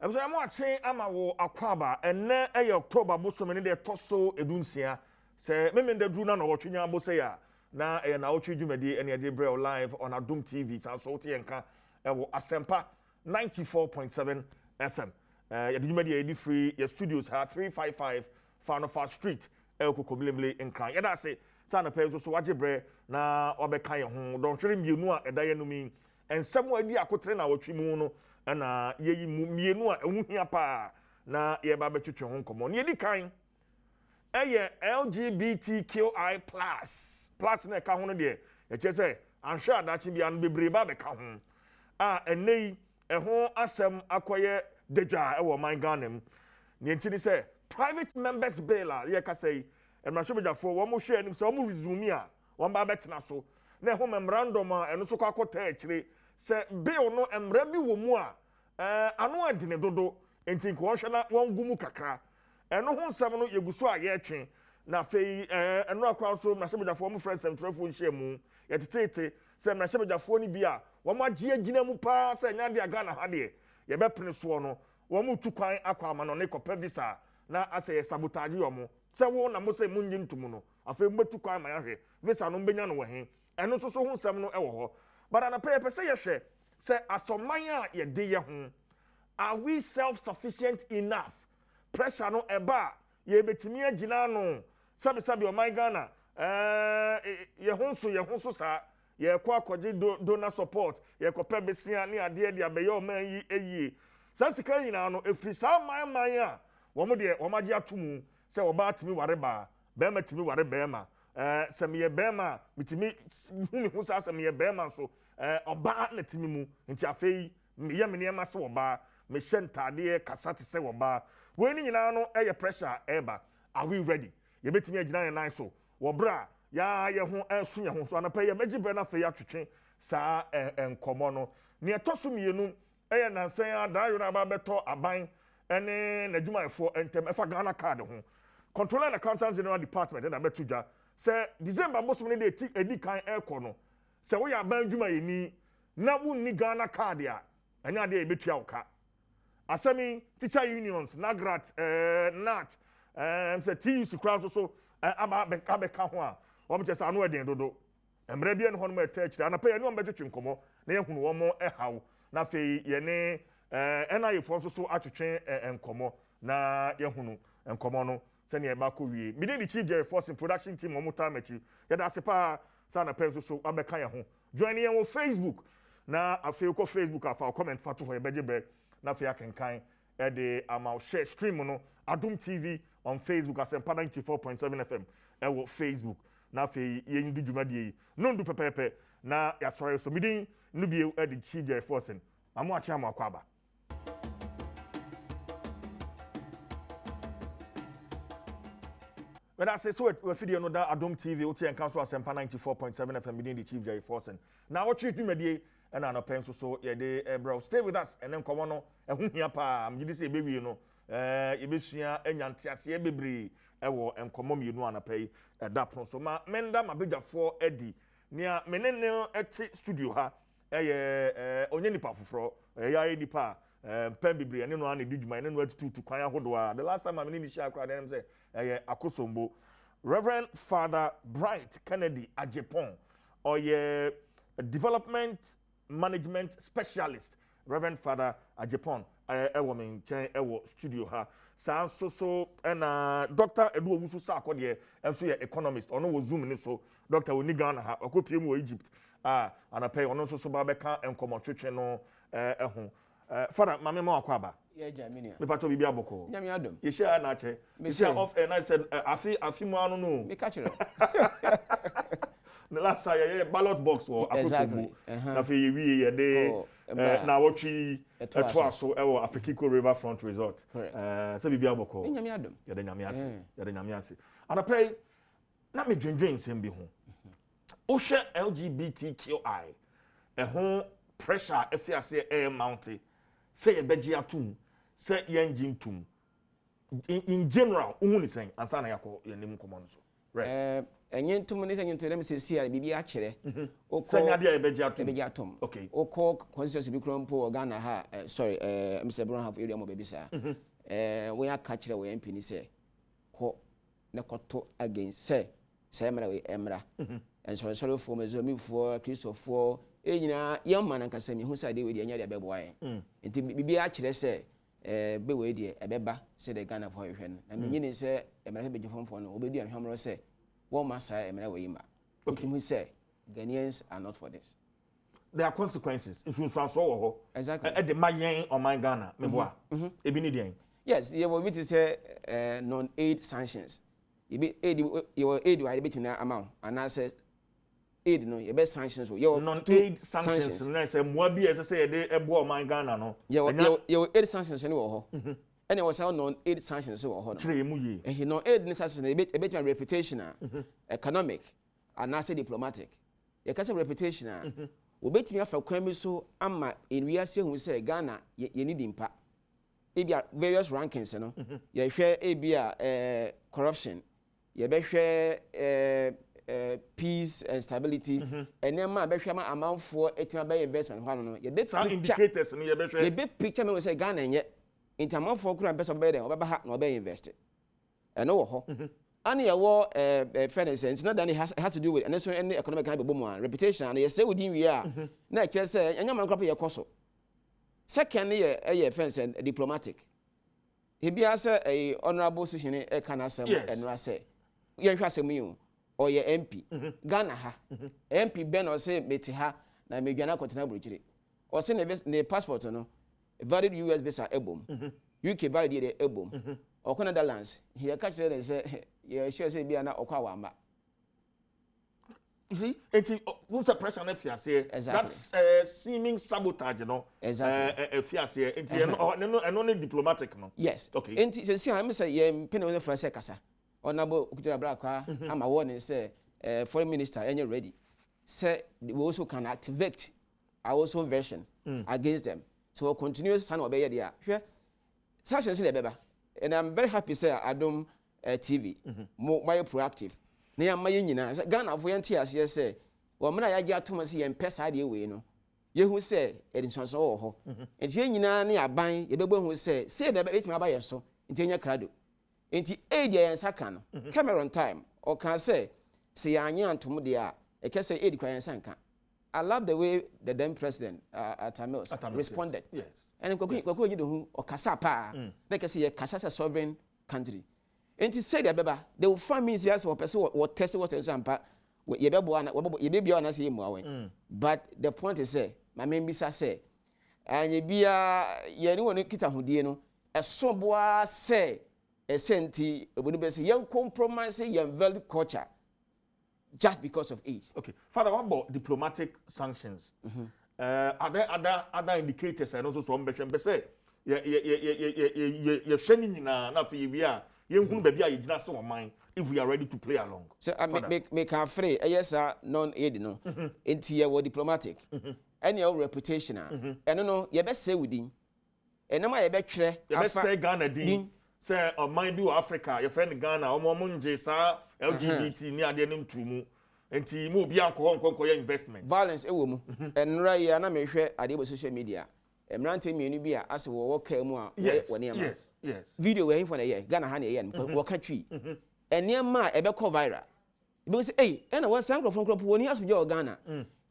I'm saying, I'm watching Amawo Akwaba, and now October, Bosom and the Tosso Edunsia. Say, Memon the Druna or Chinya Bosea. Now, and Nnawotwi Yi and your Debrel live on Adom TV, Salsoti and Ka, Asempa 94.7 FM. Your free, your studios have 355 Farnofa Street, Elko Kobilimble in Cran. Yeah, that's it. Sana Peso, so what you bre na Obekaya home. Don't tell him you know a dianumi. And somewhere dear could train our Chimono. And ye mienua pa na ye ba betutu ho nkomo ye di kan LGBTQI plus na ka ho no de ye che say anhwa adachi bia no bebre ba be ka ho enei ho asem akoye deja e wo man ganem ne ntini say private members bill ye ka say emrahwebejafo wo mo hwe anim say wo mo resume a wo ba betena so na ho memorandum a eno so kwa akota akire se bill no emra bi wo mu a ano adine dodo enti ko hwena won gumu kakra eno ho nsem no yeguso a ye twen na fei eno akwa so na sebejafo mo friends semtrefo nhye mu yetetete se na sebejafo ni bi a wo ma gie gina mu pa se nya de aga na ha de ye bepene so no wo mu tu kwan akwa ama no ne kopa visa na ase ye sabotage yo mo se wo na mo se mu nyi ntumu no afei mbetu kwan ma ya hwe visa no mbenya no wo he eno so ho nsem no e wo ho but ana pay say ye hwe say asomanya ye de ye ho are we self-sufficient enough pressure no eba ye betimi agina no sabe o my Ghana ye ho so sa ye kwa akwaje donor support ye kopa besia ne ade de abeyo man yi eyi sa sika nyina no efri sa man a wo mo de wo magye atomu se wo ba atimi ware ba be ma timi ware be ma se me ye be ma mitimi humi hu sa se me ye be ma so oba na timi mu nti afei ye me ne ma se wo ba me shentade kasate se wo ba we ni nyina no pressure eba are we ready ye betimi agina ye nan so wo bra ya ye ho enso ye ho so anapa ye beji bre na fe ya twetwe sa enkomo no ne etoso mienu nansan ya da yo na ba beto aban ene nadwumayefo entem efa Ghana card ho controller and accountants general department na betuja say December bosom ne de edi kan ekọ no say wo ya aban dwumayeni na wonni Ghana card ya anya de ebetua oka asemi teacher unions nagrat nat say TUC crowd so aba beka ho a wo mche sa anu eden dodo emre bia ne ho no ma etachire anapa ya ne o betwetwe nkomo na yehunu wo mo ehaw na fe ye ne NIA for so atwetwe enkomo na yehunu enkomo no se ne ba ko wie me dey chief Jerry Force production team mo time achi ya da sepa sa na pen so abeka ye ho join ye on Facebook na afi ko Facebook afa comment fato ho ye beje be na fe akenkan e de ama share stream no Adom TV on Facebook Asempa 94.7 FM e wo Facebook na fe ye ndu dwumadie no ndu pepepe na ya sorry so midin no bie e de chief Jerry Force amu achi amu akwaba when I say so we video no da Adom TV oti en council Asempa 94.7 FM midin the chief Jerry Force na what treat dwumadie and an open so ye de bro stay with us and then come on no ehun hia pa am gidi say bewie no ye besua anyante ase bebre e wo enkomo mienu anapai da pon so ma menda mabedwafo edi nia menene eti studio ha onye nipa foforo ya nipa pen bebre ene no an edwuma ene no atutu kwan ahodo a the last time am ni share akra dem say akosombo Reverend Father Bright Kennedy Ajepon or ye development management specialist Reverend Father Ajepon woman chen studio ha san so and Dr. Edu Owusu sa akode and so economist ono wo zoom ni so Dr. Onigana ha okopie mu Egypt anapay ono so ba beka enkomo twetwe no Father mame ma akwaba ye Germany me pato bibia boko nyame adom ye share na che me share off and I said afi mu anu no me catch it the last year ballot box or exactly na fe wie ye de Nnawotwi Yi so e wo Afrikiko Riverfront Resort se bibia boko nyame adom ye de nyame ase anapay na me dwendwen nsem bi ho o hwe LGBTQI ho pressure efiase mountain say ye beji atum say ye engine tum in general uhuni sen ansa na yakọ ye nim common so right enye ntom ne senye ntom dem se sia bibi a kire senya dia ebeji atom okay oko constituency bi kronpo Ghana ha sorry Mr. Brown have area mo baby sa we aka kire we MP ni se ko ne koto against say emra we emra and so for me for Christopher enyina yamma na nkasa mi hu say de we de anya de bebo aye enti bibi a kire se be we de ebeba say the Ghana for hwe na me nyini se emra be jefomfo no obedu ahwamro se wo masa emra we yima okay say Ghanaians are not for this. There are consequences if you so exactly the mayen on my Ghana me boa e bi ni den yes you will to say non-aid sanctions you be aid you aid why between amount and I say aid no you be sanctions your non-aid sanctions na say mo bi e say dey ebo on my Ghana no your aid sanctions ni wo ho and it was non-aid sanctions wo ho tire mu ye and non-aid sanctions e between reputation economic and I say diplomatic you can say reputation obetimi afa kwan mi so ama enwiase hu say Ghana ye need impa ebia various rankings no ye hwe ebia corruption ye be hwe peace and stability enema be hwe ma amanfo etima be investment hwa no ye be indicators no ye be picture me say Ghana nye intamanfo kura pesa be dem obeba ha na obe invest eno wo ho and your fairness and not that it has to do with any economic kind of reputation and you say within we are na kire say anya man crop your koso second year fence and diplomatic he be as a honorable position e can asem and ra say ye hwa asem you or your MP Ghana ha MP ben or say meti ha na medwana continent brochire or say ne passport no valid US visa ebom UK valid ebom or Canada lands he catch there say yeah, sure say be na okwa wamba. You see, who's a pressure on FCA? Exactly. That's seeming sabotage, you know. Exactly. FCA, and only diplomatic, no. Yes. Okay. And see, I'm say yeah, penny on the first kasa. Honorable Okutura Brakwa, I'm a warning say, foreign minister, and you're ready. Say we also can activate our own version against them. So we'll continue to stand obey there. Sure. Sanctions in the beba, and I'm very happy say Adom TV more proactive na ya maye nyina Ghana fo yente ase say wo mena ya gya Thomas ye mpesa de we no ye hu say edinsanso wo ho enti ye nyina na aban ye bebo hu say de betima ba ye so enti enya krado enti aid ye nsaka no Cameroon time o kan say anya antom de a e ke say aid kran sanka. I love the way the then president Atamils responded. Yes. And kokko yi de hu o kasa pa na ke say ye kasa sovereign country. And to say that they will find means yes or person or test what is ampa ye be on say mu but the point is say my main bisa say and ye bia ye ni won kita hodie no eso boa say esenti obunu be say yan compromise yan value culture just because of age. Okay, Father, what about diplomatic sanctions? Are there other indicators and also some be say ye shedding na fi bia if we are ready to play along. So make our free yes non-aid no into your diplomatic and your reputation and no you best say within and no you best say Ghana din say or mind do Africa your friend Ghana or monje sa LGBT ni ade nim tumu enti mo bia nko investment violence e wo mu and right ya na me hwe ade social media emrante mienu bia ase wo ka mu a wo ne ma yes video we for the year Ghana ha na year wo ka twi enema e be ko viral e be say eh na wo san crop woni asomje o Ghana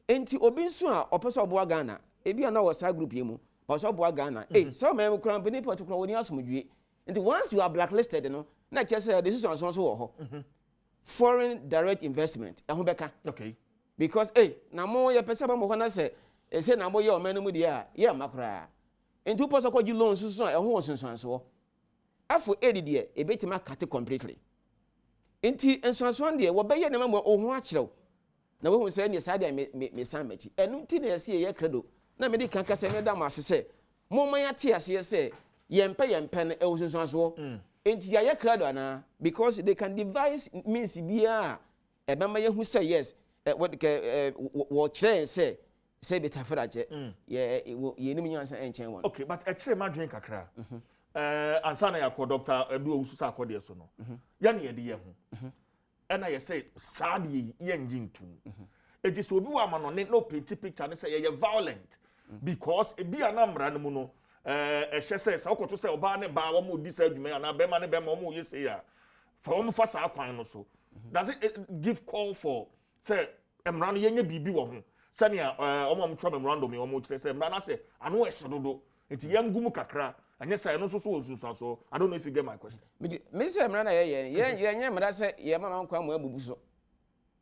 enti obi nso a opeso obo Ghana e bia na wo sa group ye mu but so obo Ghana eh so ma em company particular woni asomdwe enti once you are blacklisted no na ke say decision so wo ho foreign direct investment e ho beka okay because na mo ye pese ba mo ho na say e say na mo ye o manu mu dia ye makra enti poso ko gi loans so e ho wonsensanso afo edidie e betima cut completely enti ensanso de wo be ye na mo ho a kirew na wo hu say ne sa de me san machi enum ti na ye ye credo na me de kan kase me da ma se mo man ya ti ase say ye mpe na e wo sensanso enti ya ye credo ana because they can devise means bia e be ma ye hu say yes what wo kire say beta faraje ye nim nyansa enchen won. Okay, but a kire ma dwen kakra ansana ya ko doctor edu owusu sa akode so no ya na ye de ye ho and I say sadi yenjin too. It is obi wa man no paint picture and say you're violent because e bi anamra no mu no ehye say okoto say oba ne ba wo mo di say adwuma na be ma ne be ma mo ye say ya for wo fa sa kwan no so does it give call for say emra no yenye bibi wo ho sania omo am twa memorandum wo mo kire say emra na say ano ehye dodo enti yangum kakra anya say no so so I don't know if you get my question me say emra na ye emra say ye mama nkwa mo abubu so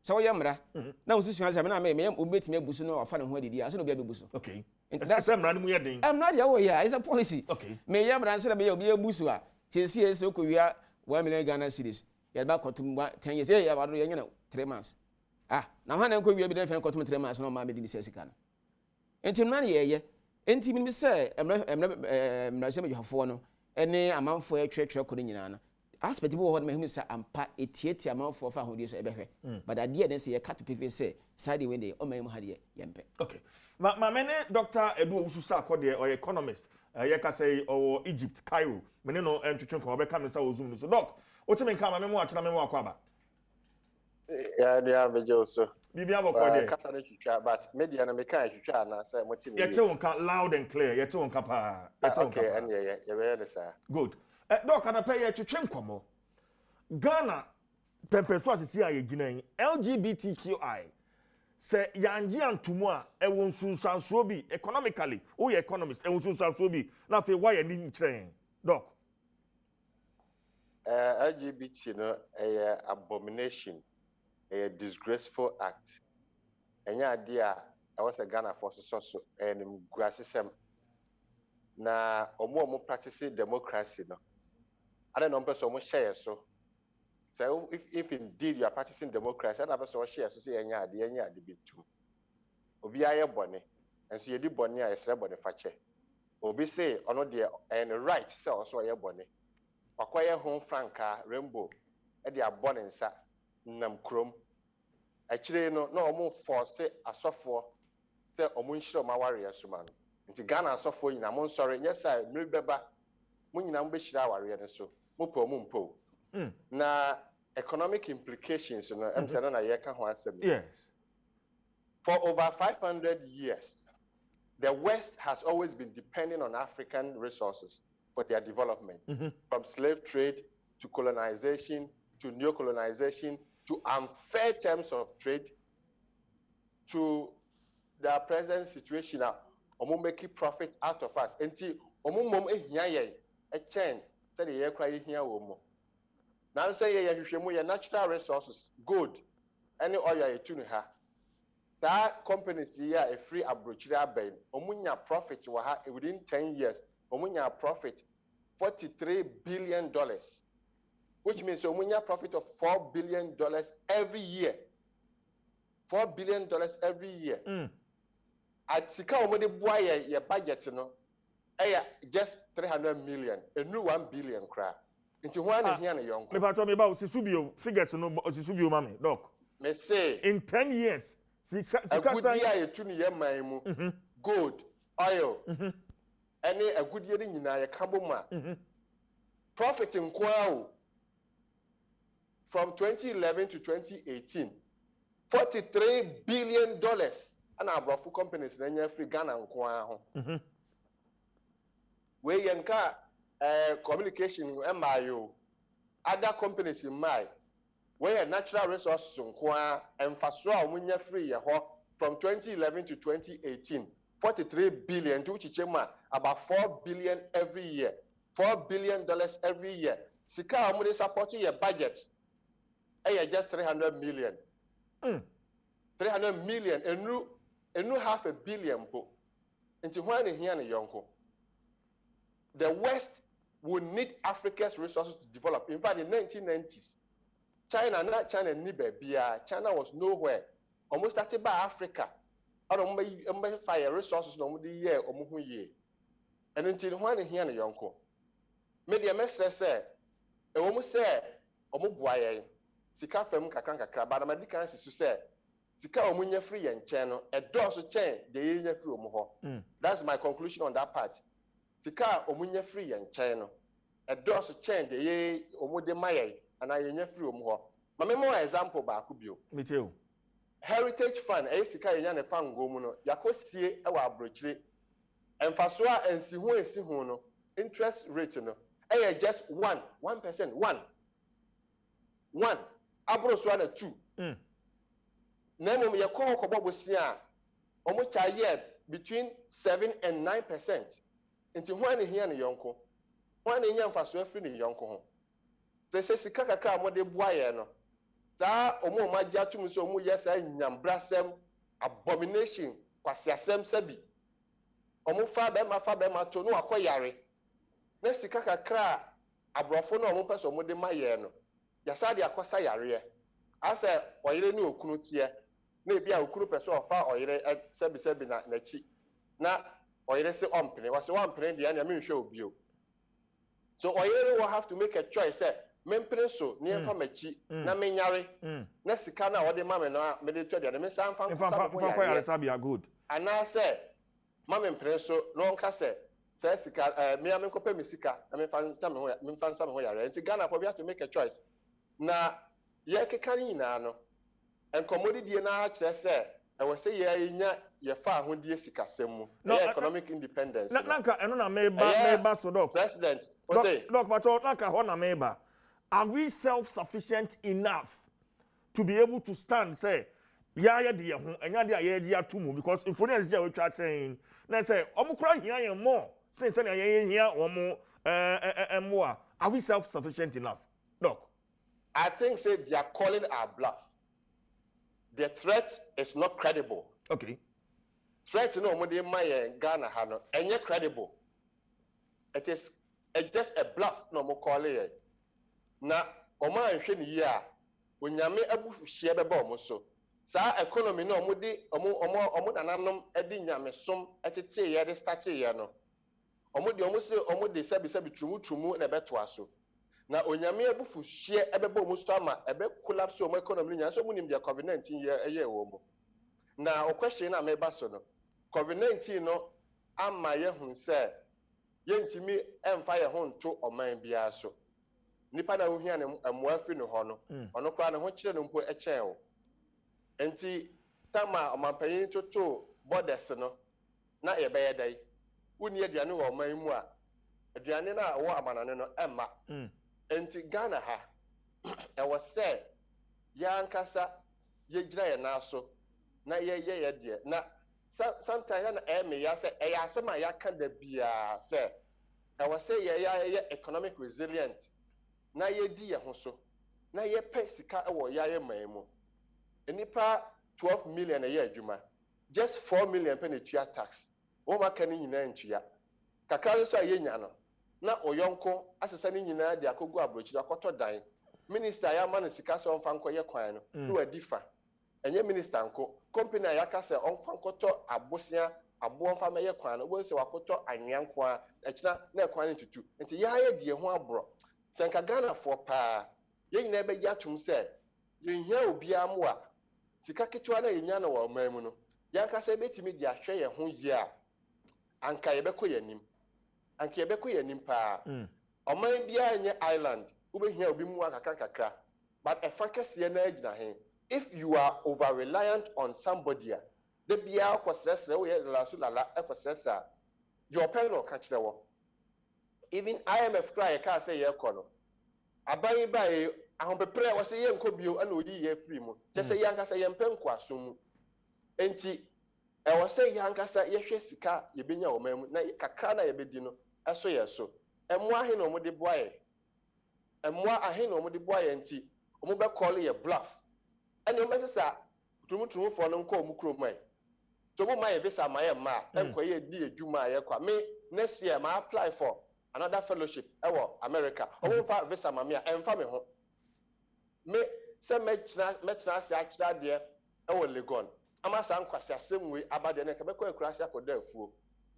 so ye emra na wo susu say me na me obetimi abusu no afa ne ho adidi ase no bi abusu okay that's emra no mu ye den emra de wo ya is a policy okay me ye emra say be obi abusu a chesi ese okowia 1 million Ghana cedis ye ba kotum 10 years ye ba do ye nyina 3 months na ho na nkowia bi den fe kotum 3 months no ma me di se sika no enti emra ne ye enti mi say emra se me hafo no ene amanfo atwetwe ko nyina na aspect bi wo ho na me say ampa etieti amanfo fa hodie so ebehwe but adie den say ye cut pepe say side when dey o man mu hade yempe okay ma mene Dr. Edu Ususa akode or economist ye ka say o Egypt Cairo mene no entwetwe ko obeka me say o zoom so doc o timi nka ma me mu achena me mu akwaba ya dia bejo so bibia bokode kasa na twitwa but media na me kan twitwa na say motimi ye te wonka loud and clear ye te wonka pa ye te wonka okay and ye we dey sir good doc ana pay ye twetwe nkomo Ghana tempeso asisi aye ginan LGBTQI say yanji antumu a ewo nsunsanso bi economically o ye economist ewo nsunsanso bi na fe why ni kire doc LGBT no a abomination a disgraceful act enya ade a was a Ghana for so and grasisem na omo practice democracy no I don't know person mo share so if indeed you are practicing democracy and person share so say enya ade bitu obi aye bone and so ye di bone a esre bone fache obi say ono de and right say also aye bone wakoye hon franka rainbow e de abone nsa nam krom akire no na omo force asofo say omo nhire ma ware asuma no nti Ghana asofo nyina mo nsore nye sai mmiri beba mo nyina mo behira ware ne so mo po mo mpo na economic implications no em say na ye ka ho asem yes for over 500 years the West has always been depending on African resources for their development, from slave trade to colonization to neo-colonization to unfair terms of trade to the present situation now. Omo make profit out of us. Enti omo mom ehia ye a chain say the ye cry ehia wo mo. Now say ye hwehwemu ye natural resources, gold, any oil ye tunu ha. That companies here a free abrochira ben. Omo nya profit wa ha within 10 years. Omo nya profit $43 billion, which means omunya profit of $4 billion every year. $4 billion every year. At sika omode boy your budget no, just 300 million, a new 1 billion cra. Into one here na yonko. Me pato me ba osisubio figures no osisubio mame doc. Me say in 10 years sika say ya tunu ye man mu gold, oil. Any a good year in a kabuma profit in Kwao from 2011 to 2018 $43 billion and our brofu companies in free Ghana and Kwao. We yanka communication MIO other companies in my where natural resources in Kwao and Faswa when you're free from 2011 to 2018 $43 billion to Chichema, about $4 billion every year. $4 billion every year. Sika amune supporting your budget. Just 300 million. 300 million. And you half a billion po. Into when here in Yonko. The West will need Africa's resources to develop. In fact, in the 1990s, China was nowhere. Almost started by Africa. I don't fire resources no the year or move ye. And until one here in Yonko. Media mestre say, a woman say, Omubuaye, Sika Fem Kakanka, but I'm a decancy to say, Sika Omunya free and channel, a dorsal chain, the year through Moho. That's my conclusion on that part. Sika Omunya free and channel, a dorsal chain, the year Omude Maye, and I year through Moho. Mame mo example ba ku bio. Me too. Heritage fund sika yenya ne fa ngo mu no yakosie e wa abrochire. Emfaso a ensi ho no interest rate no just 1%. 1 abroso na 2. Na mo ye ko bosia omo cha year between 7 and 9%. Nti ho ani hia ne yonko. Ho ani nya mfaso afri ne yonko ho. Se sika kakra mo de boaye no. Sa omo magya tum so omo yes nyambrasem abomination kwasiasem sabi. Omo fa be ma to no akoyare. Na sika kakra abrofo no omo peso omo de maye no. Yasa de akosa yare. Asa oyire ni okunu tie. Na ebi a okunu peso ofa oyire sabi na chi. Na oyire se ompene. Was ompene de na me hwe obio. So oyire will have to make a choice say mempene so ni enfa machi na menyare na sika na wode mame no me de to de me san fa yare sabia good. Ana say mame mpene so no nka say sika me amenkopa me sika na me fan sam ho yare. Nti Ghana for we have to make a choice. Na ye kekani na no enkomodi die na kire say e we say ye nya ye fa ahodie sika semu economic independence nanka eno na meba so doc president doc but nanka ho na meba are we self-sufficient enough to be able to stand say ya de ye ho enya de ya de atumu because influence je we twa train na say omukura hia ye more since na ye hia omo are we self-sufficient enough doc? I think say they are calling our bluff. The threat is not credible. Okay. Threat no mo dey my Ghana ha no enye credible. It is just a bluff no mo call it. Na omo anhwe ni yi a onyame abufu hie beba omo so. Sa economy no omo di omo nananom edi nyame som etete ye de start ye no. Omo de sabi trumu na beto aso. Na onyame abufu hie ebeba omo so ama ebe collapse omo economy nya so munim dia COVID-19 ye wo mo. Na o question na meba so no COVID-19 no ama ye hu se ye ntimi emfa ye ho nto oman bia so nipa na ohia ne amoafi no ho no ono kwa ne ho kire no mpo echen wo enti tama omanpanyin toto borders no na ye be ye dai uni aduane wo oman mu a aduane na wo amanane no emma enti Ghana ha e was say ya nkasa ye gira ye na so na ye de na sometimes na me ya say e ya sema ya kan da bia say I was say ye economic resilient na ye di ye ho so na ye pay sika e wo ya ye manmu enipa 12 million a year adwuma just 4 million penetua tax wo maka ni nyina ntua kakra so ye nya no na oyonko asesa ni nyina de akogu abrochira akoto dan minister ya ma no sika so mfa nko ye kwan no no adifa enye minister nko company ayaka se onfa nkoto abosia abo mfa meye kwan no bo se wakoto anyanko a ekina na kwan ntutu nti ya ye die ho abro senka Ghana for pa ye nyina be ya tum se ye hia obi amwa sika ketwa na ye nya na wa mamu no ya ka se betimi dia hwe ye ho yi a anka ye beko ye nim pa oman bia nye island ube hia obi mu akakra but e focus ye na agina he. If you are over reliant on somebody, the bia kwasresre we la so lala ekwasresra your pen no catch the one. Even IMF cry ka say ye kono aban bai ahompepre wo say ye nko bio ana oyi ye free mu just say yanka say ye mpen kwaso mu enti e wo say yanka say ye hwe sika ye benya o mamu na kakra na ye bedi no eso ye so emo ahe no mo de boaye enti o mo be call ye bluff. And you message tumu for no call mukro to my visa my ma enkoye di adwuma ye kwa me next year ma apply for another fellowship America o fa visa ma me emfa me ho me se metna se akira de Legon ama san kwase asemwe abade na kebe kwa kurase akoda afuo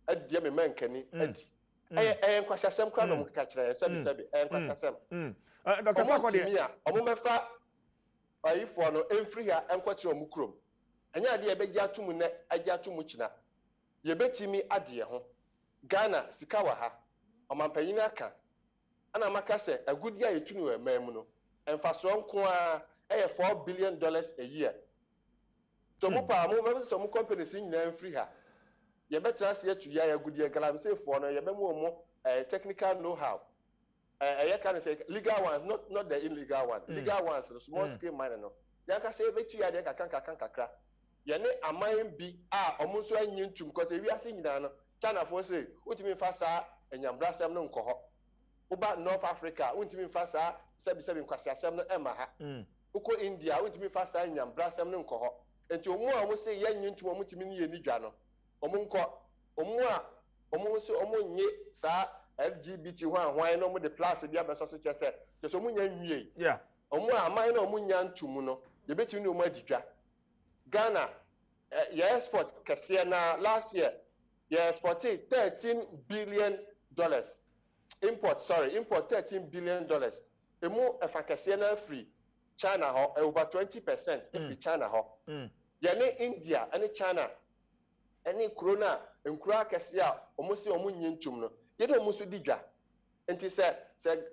adie me mankani adi kwase asem kwa no mukaka kire sebi kwase asem Dr. Sakode omo mefa for no enfri ya enkwatire omukrom anya ade ebegya atumu ne agya atumu kina ye betimi ade ho Ghana sika wa ha omampanyina aka ana maka se agudi a yetunu e mamu no emfaso nko a $4 billion a year. So some companies in free her. You better ask you to ya good year galam say for no you more technical know-how. I can say legal ones, not the illegal ones. Legal ones, the small scale mine no. You can say make you ya kakra. You ne amayin bi almost one yin to because we are seeing that China for say what mean fasa and yambra sem no nko. Uba North Africa, what mean fasa 77 kwasa sem no ema ha. Uko India, what mean fasa and yambra sem no nko. And to more almost say yan yin to what mean ye ni jano. Omunko omo nye sa LGBTQI why no the plus bia be so so chese just omo nya nwie yeah omo aman na omo nya ntumu no ye betimi no madidwa Ghana export kase na last year exported $13 billion import $13 billion emu efa kase na free China ho over 20% free China ho ye ne India and China any corona nkura kase a omo se omo nyintum no ye do omo so didwa enti se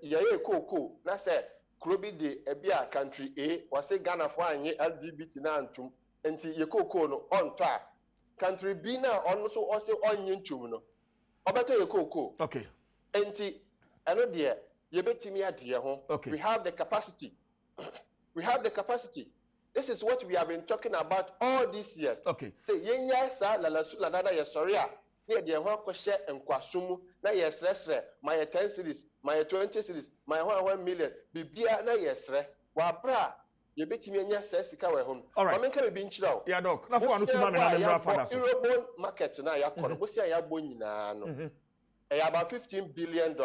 ye koko na se krobi de ebia country A was say Ghana for anye LGBT na antum enti ye koko no on to country B na on so o se onyintum no obeto ye koko okay enti eno de ye betimi ade ho we have the capacity This is what we have been talking about all these years. Okay. Say yenya sa la dada ye sorry a na de ho akɔhye nkwasumu na ye sresre my 10 cities, my 20 cities, my 1 million bibia na ye sre wa bra ye betimi anya sa sika we ho. Right. Ma menka be nchirawo. Yeah doc. Na for anu sima me na bra father. Eurobond market na ya kɔ no bo sia ya bo nyina no. About $15 billion.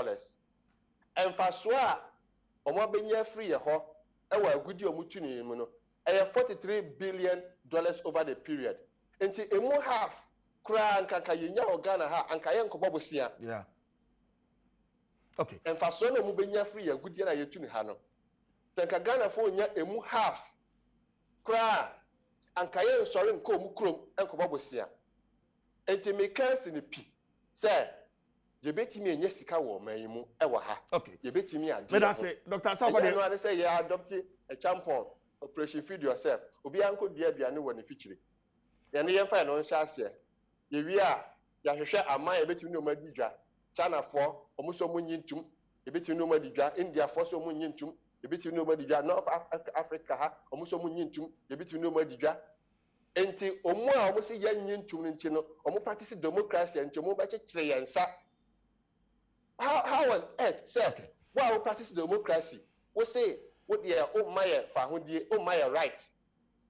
Emfaso a omo benya free ye ho e wa agudi omutu ni mu no. $43 billion over the period. Enti emu half kura nkanka yenya Ghana ha anka ye nkobo bosia. Yeah. Okay. En faso na mu benya free ya gudie na yetu ni ha no. Senka Ghana fo nya emu half kura anka ye nsori nko mu krom enkobo bosia. Enti me kansi ni pi. Say ye betimi enye sika wo man mu e wo ha. Okay. Ye betimi ade. Me that say Dr. Sakwade no say ye adopt a champion. Operation feed yourself. Obi anko dia aduane wo ne fichire. Ye ne yemfa no nhyɛ ase. Ye wi a ya hwehwɛ aman ye betimi no madidwa. China for omuso munyintum. Ye betimi no madidwa. India for so munyintum. Ye betimi no madidwa. North Africa ha omuso munyintum. Ye betimi no madidwa. Enti omu a omusi ya nyintum nti no omu practice democracy nti omu ba kyekire yensa. How on earth say why we practice democracy? We say what the my fa ho die my right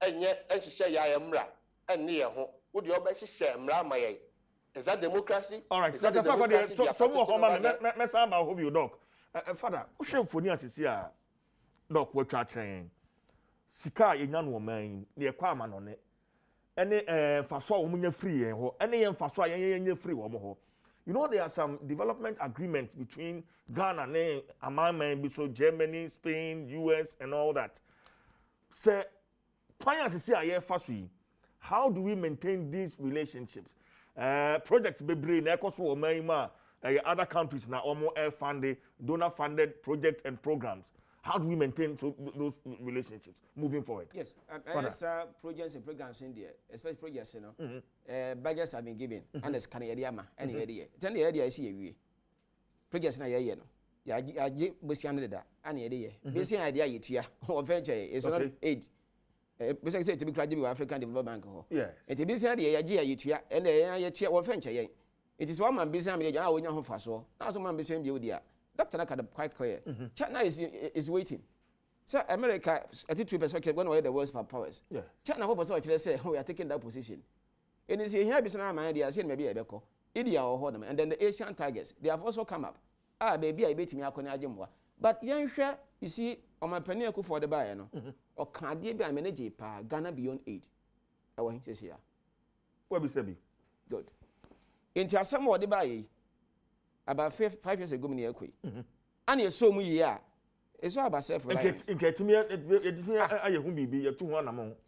enye enhihye ya emra enne ye ho wo de obehihye emra maye is that democracy? All right, Dr. Sakwade, so more homa me samba hope you doc father wo hwe mfoni asisi a doc wo twa tren sika ye nya no man ne kwa ama no ne ene faso wo munya free ye ho ene ye faso a ye free wo mo ho. You know, there are some development agreements between Ghana and Amman, so Germany, Spain, US, and all that. So, how do we maintain these relationships? Projects be brain, other countries now almost funded, donor funded projects and programs. How do we maintain those relationships moving forward? Yes, projects and programs in there, especially projects, you know, budgets have been given, and there's kind of idea, and the idea. Then the idea is here. Projects na you know, ya busian da, and the idea. Busian idea it here, or venture is not aid. Besides, to be graduate African Development Bank. Yeah, and the busian idea you here, and the idea or venture. It is one man business, I will not have so. Now, some man business you there. Dr. Nakada quite clear. China is waiting. So America, at the perspective, one of the world's powers. Yeah. China hope so say we are taking that position. And it's here business my idea, maybe a beko. India or Hodam, and then the Asian tigers, they have also come up. Baby, I bet me Akona. But young share, you see, on my penny for the buyer, no? Or can't be a manager, Ghana beyond 8. I want to say here. What be said? Good. Into some more the buy. About 5 years ago, and you saw me here. It's all about self-reliance.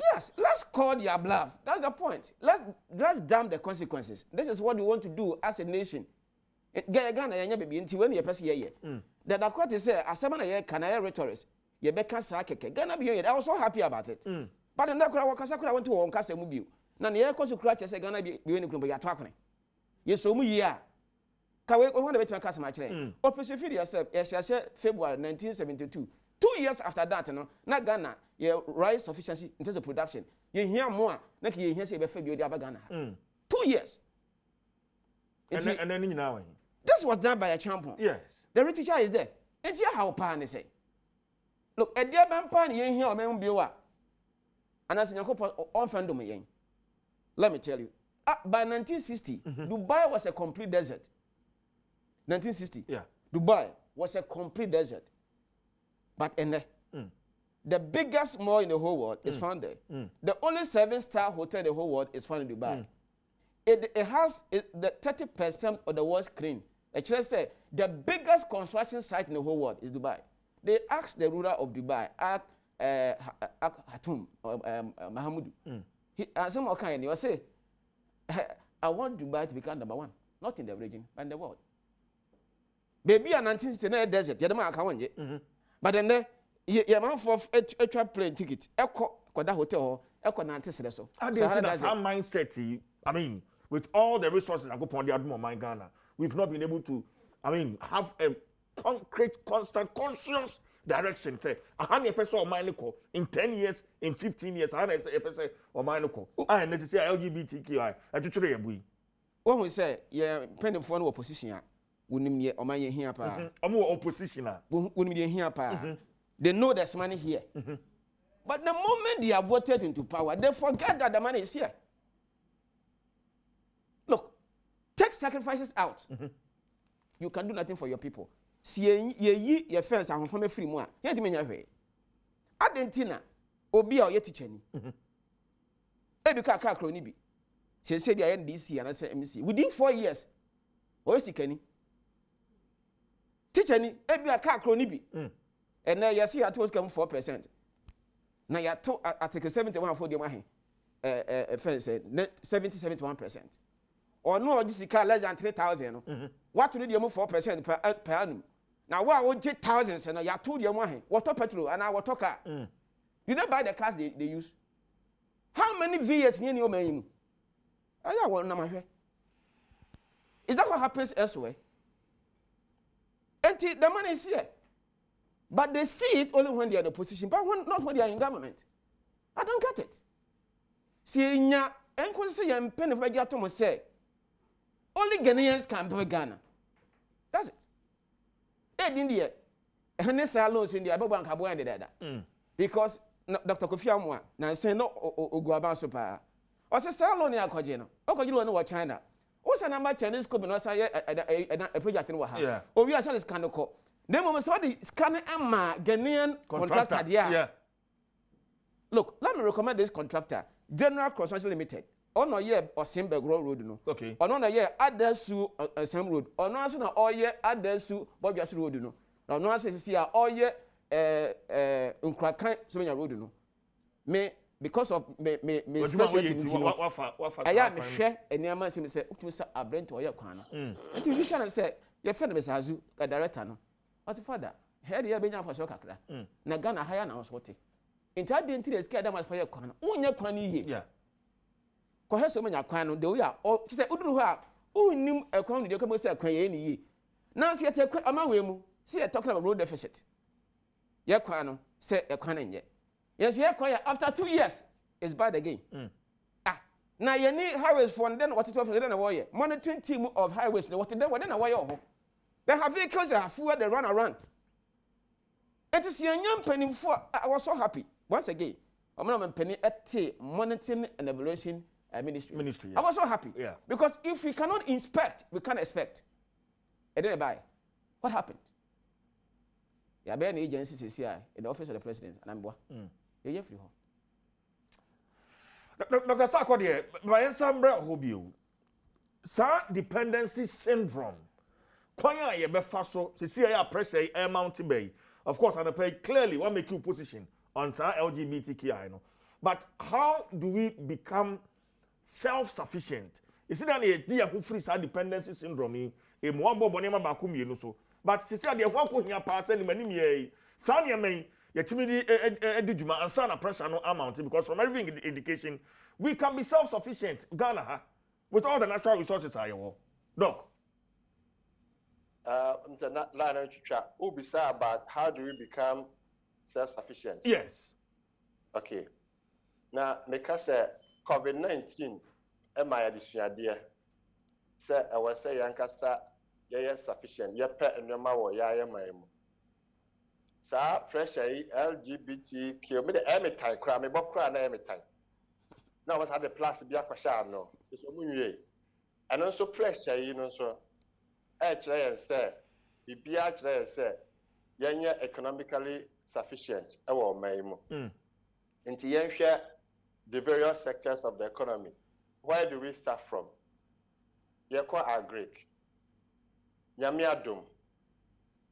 Yes, let's call their bluff. That's the point. Let's damn the consequences. This is what we want to do as a nation. Ghana, baby, until when you pass here. That the court is say, as someone here can I rhetorics. ye beka sa keke Ghana be I was so happy about it but then that wakasa kura went to on kasa mu bio na ne yekoso kura che say Ghana be ni kuro ya to akone ye so mu yi a ka we won be kasa ma kire opposition feed yourself February 1972 2 years after that no na Ghana ye rise sufficiency in terms of production ye hia mo a na ke ye hia say be fa bio di aba Ghana 2 years and then you know this was done by a champion yes the rich teacher is there and here how pan say look a dear man pan ye hia o me bio a anas nyakopo on fandom yen let me tell you by 1960 Dubai was a complete desert 1960 yeah Dubai was a complete desert but the biggest mall in the whole world is found there. The only 7-star hotel in the whole world is found in Dubai. It has the 30% of the world's screen. Actually, say the biggest construction site in the whole world is Dubai. They asked the ruler of Dubai, Hatum Mahamudu. He some kind. He say, I want Dubai to become number 1, not in the region, but in the world. Baby, a 1969 desert. You don't but then you man for a plane ticket. Echo that hotel. Echo Nantes so. That's our mindset. I mean, with all the resources I go upon the Adom of Ghana, we've not been able to. I mean, have a concrete, constant, conscious direction. Say, 100% of my local in 10 years, in 15 years, 100% of my local. I need to say LGBTQI. I just try to when we say, yeah, penny for no opposition. Unimye omanye here pa. Opposition. Unimye here pa. They know there's money here. But the moment they are voted into power, they forget that the money is here. Look, take sacrifices out. You can do nothing for your people. Si ye fence and from a free moi. Yet me nyawe. Adentina obi a ye teacher ni. E bi ka kroni bi. Se bi NDC and say MC. Within 4 years. O sikani. Teacher ni ebi aka kroni bi and now you see at was come 4% now you to article 71 for the mahin fence 71% or no this car less than 3,000 what to do the 4% per annum now what would 8,000 and you told your mahin what petrol and our car you don't buy the cars they use how many VS near your man I want number is that what happens elsewhere? And the money is here. But they see it only when they are in opposition, but not when they are in government. I don't get it. See, only Ghanaians can buy Ghana. That's it. And India, because Dr. Kofi Amwa, now say no Oguaban Super. Or say Salon Akojino. Okojino know China. Also, number Chinese company say a project in Waha. Or we are selling scanner call. Then we saw the scanner Emma Ghanaian contractor. Yeah. Look, let me recommend this contractor, General Construction Limited. On a year or Simberg Road, no. Okay. On a year, Adesu Sam Road. On no all year, Adesu Bobias Road, no. Now, no, I say, all year, Unkrakan Somia Road, no. Me. Because of me special I am share and near man say a brand to your corner. And you shall say, your friend Miss Azu, a director. What father? Had you been for Sokakra? Nagana higher now, what it. In time, the interior is scared for your corner. Own your corner here. Yeah. Coher so many corner, though we are all. She said, who knew a corner, you come say, Cayenne. Now, see, I take a man, see, I talking about road deficit. Your corner, say a corner yet. Yes, yeah, after 2 years, it's bad again. Now you need highways for then what it was then a warrior. Monitoring team of highways, what then a warrior. They have vehicles that are full, they run around. It is a young penny for I was so happy. Once again, I'm not a penny at monitoring and evaluation ministry. Yeah. I was so happy. Yeah. Because if we cannot inspect, we can't expect. And then buy. What happened? Yeah, be an agency CCI in the office of the president, and I'm boy. You free home. Dr. Sarkodie, by some brand hobby, sir, dependency syndrome. Kwanya ye be faso, CCI pressure air mountain bay. Of course, and pay clearly what make you position on LGBTQI. No, but how do we become self-sufficient? Is it an idea who frees our dependency syndrome? A more bonema bakum so. But CCI, the one who here pass any many ye. Sanya may yetimi di juma ansa na pressure no amount because from every indication we can be self-sufficient Ghana with all the natural resources are here. Doc. Ubisa about how do we become self-sufficient? Yes. Okay. Now, because COVID-19, am I additional say I was say yankasa yeah sufficient. Yeah, pet and your mouth, yeah, my. Sa pressure LGBTQ. Me the emitai cry. Me both cry na emitai. Now what had the plus be a pasha no. It's a munye. And also pressure, you know so. Actually, and say, be actually and say, yanya economically sufficient. Our maimo. Into yen share the various sectors of the economy. Where do we start from? Yekwa agric. Nyami Adom.